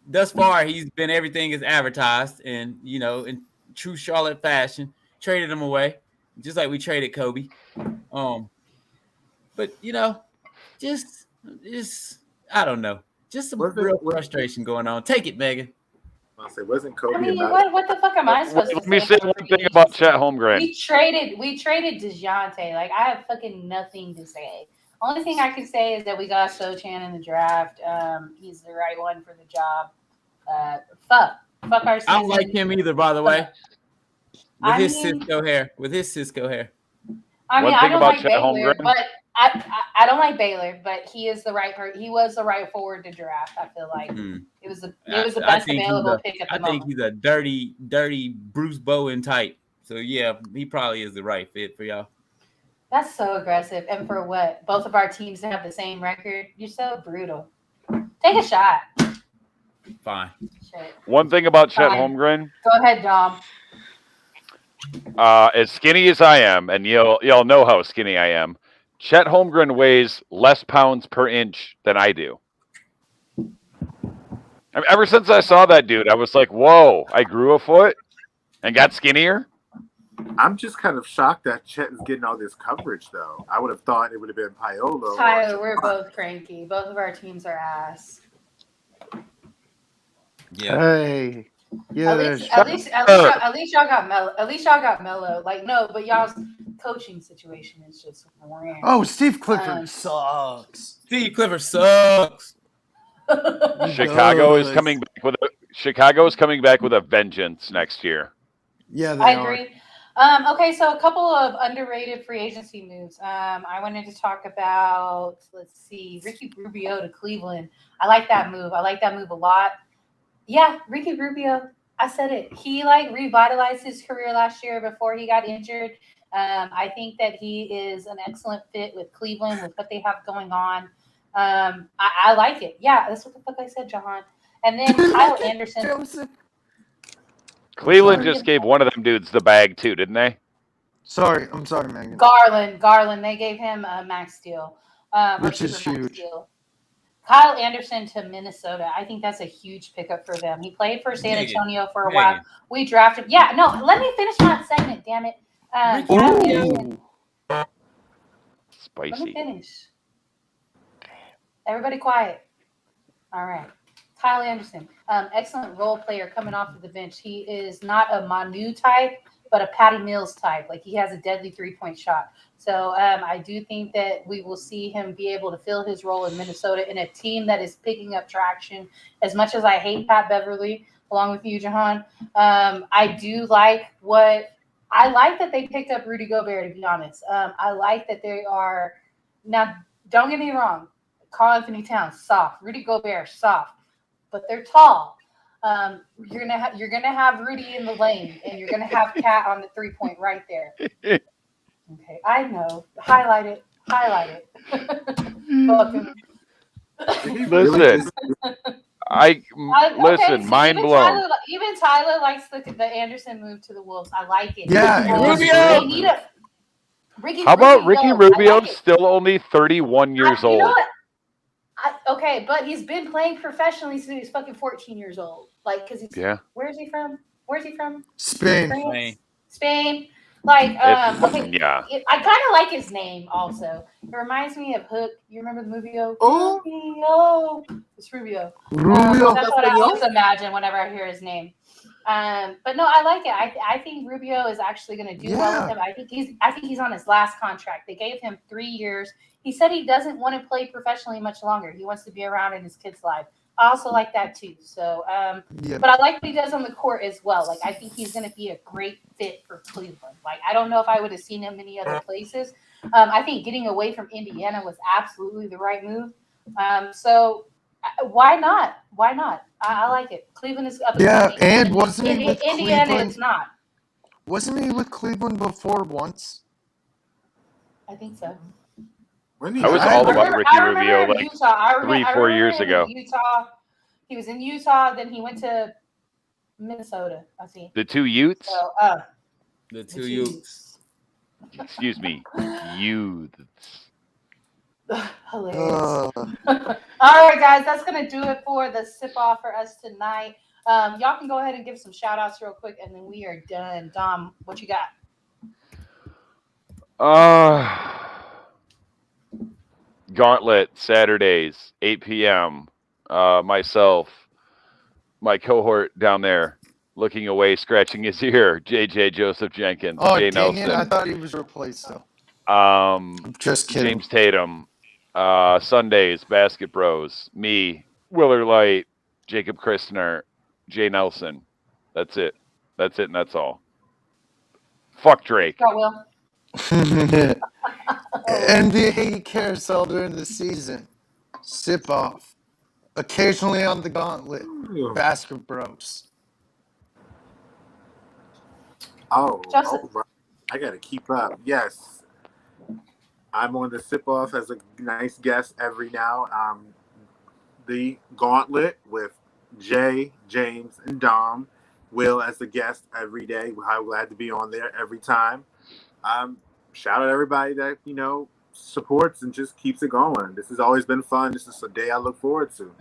Thus far, he's been everything is advertised, and in true Charlotte fashion, traded him away, just like we traded Kobe. But just I don't know, just some real frustration going on. Take it, Megan. I'll say, wasn't Kobe? I mean, what the fuck am I supposed to say? Let me say one thing about Chet Holmgren. We traded DeJounte. I have fucking nothing to say. Only thing I can say is that we got Sochan in the draft. He's the right one for the job. Fuck our season. I don't like him either, by the way. With his Cisco hair. I mean, I don't like Baylor, but I don't like Baylor, but he is the right person. He was the right forward to draft. I feel like it was the best available pick at the moment. I think he's a dirty Bruce Bowen type. So yeah, he probably is the right fit for y'all. That's so aggressive. And for what? Both of our teams to have the same record? You're so brutal. Take a shot. Fine. Shit. One thing about Chet Holmgren. Go ahead, Dom. As skinny as I am, and y'all know how skinny I am, Chet Holmgren weighs less pounds per inch than I do. I mean, ever since I saw that dude, I was like, whoa, I grew a foot and got skinnier. I'm just kind of shocked that Chet is getting all this coverage, though. I would have thought it would have been Paolo. Tyler, we're both cranky. Both of our teams are ass. Yeah. Hey. Yeah, at least y'all got mellow. At least y'all got mellow. No, but y'all's coaching situation is just weird. Oh, Steve Clifford sucks. Steve Clifford sucks. Chicago is coming back with a vengeance next year. Yeah, I agree. Okay, so a couple of underrated free agency moves. I wanted to talk about, Ricky Rubio to Cleveland. I like that move. A lot. Yeah, Ricky Rubio. I said it. He revitalized his career last year before he got injured. I think that he is an excellent fit with Cleveland with what they have going on. I like it. Yeah, that's what the fuck I said, Jahan. And then Kyle Anderson. Joseph. Cleveland just gave one of them dudes the bag too, didn't they? Sorry, I'm sorry, Megan. Garland. They gave him a max deal, Which is huge. Deal. Kyle Anderson to Minnesota. I think that's a huge pickup for them. He played for San Antonio for a while. We drafted. Yeah, no. Let me finish my segment. Damn it. Spicy. Let me finish. Everybody quiet. All right. Kyle Anderson, excellent role player coming off of the bench. He is not a Manu type, but a Patty Mills type. Like, he has a deadly three-point shot. So I do think that we will see him be able to fill his role in Minnesota in a team that is picking up traction. As much as I hate Pat Beverly, along with you, Jahan, I do like that they picked up Rudy Gobert, to be honest. I like that they are – now, don't get me wrong. Karl Anthony Towns, soft. Rudy Gobert, soft. But they're tall. You're gonna have Rudy in the lane, and you're gonna have Cat on the 3-point right there. Okay, I know. Highlight it. Listen, listen. So mind blown. Even Tyler likes the Anderson move to the Wolves. I like it. Yeah, Rubio. How about Ricky Rubio? Still only 31 years old. You know what? Okay, but he's been playing professionally since he was fucking 14 years old. Like, because he's Where's he from? Spain. Like, okay, yeah. I kind of like his name also. It reminds me of Hook. You remember the movie? Oh, it's Rubio. Rubio. That's what I always imagine whenever I hear his name. But no, I like it. I think Rubio is actually going to do well with him. I think he's on his last contract. They gave him 3 years. He said he doesn't want to play professionally much longer. He wants to be around in his kid's life. I also like that too. So, but I like what he does on the court as well. Like, I think he's going to be a great fit for Cleveland. Like, I don't know if I would have seen him many other places. I think getting away from Indiana was absolutely the right move. So why not? I like it. Cleveland is up. Yeah, and wasn't he with Indiana? Cleveland? It's not. Wasn't he with Cleveland before once? I think so. I was all about Ricky Rubio like Utah. 3-4 years ago. Utah. He was in Utah. Then he went to Minnesota. I think. The two Utes. So, the two Utes. Excuse me, youths. Hilarious. All right, guys, that's gonna do it for the sip off for us tonight. Y'all can go ahead and give some shout outs real quick, and then we are done. Dom, what you got? Gauntlet Saturdays, 8 p.m. Myself, my cohort down there, looking away, scratching his ear. JJ Joseph Jenkins, Jay Nelson. I thought he was replaced though. Just kidding. James Tatum. Sundays, Basket Bros. Me, Willer Light, Jacob Christner, Jay Nelson. That's it, and that's all. Fuck Drake. Will. NBA carousel during the season. Sip off. Occasionally on the gauntlet. Basket Bros. Oh, right. I got to keep up. Yes. I'm on the sip off as a nice guest every now. The gauntlet with Jay, James, and Dom. Will as the guest every day. I'm glad to be on there every time. Shout out everybody that, supports and just keeps it going. This has always been fun. This is a day I look forward to.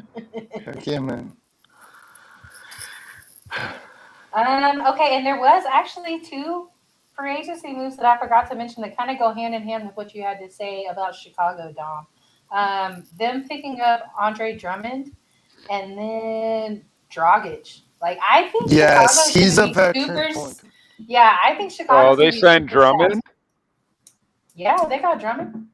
Heck yeah, man. Okay, and there was actually 2 free agency moves that I forgot to mention that kind of go hand in hand with what you had to say about Chicago, Dom. Them picking up Andre Drummond and then Dragic. Like, I think yes, he's a veteran. Yeah, I think Chicago. Oh, they signed Drummond? Yeah, they got Drummond.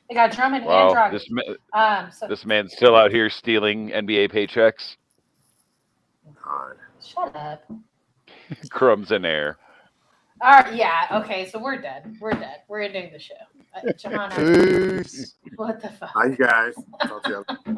They got Drummond and Dragic. This man's still out here stealing NBA paychecks. Shut up. Crumbs in air. All right, yeah, okay, so we're done. We're ending the show. Jahan, what the fuck? Hi, you guys. Talk to you.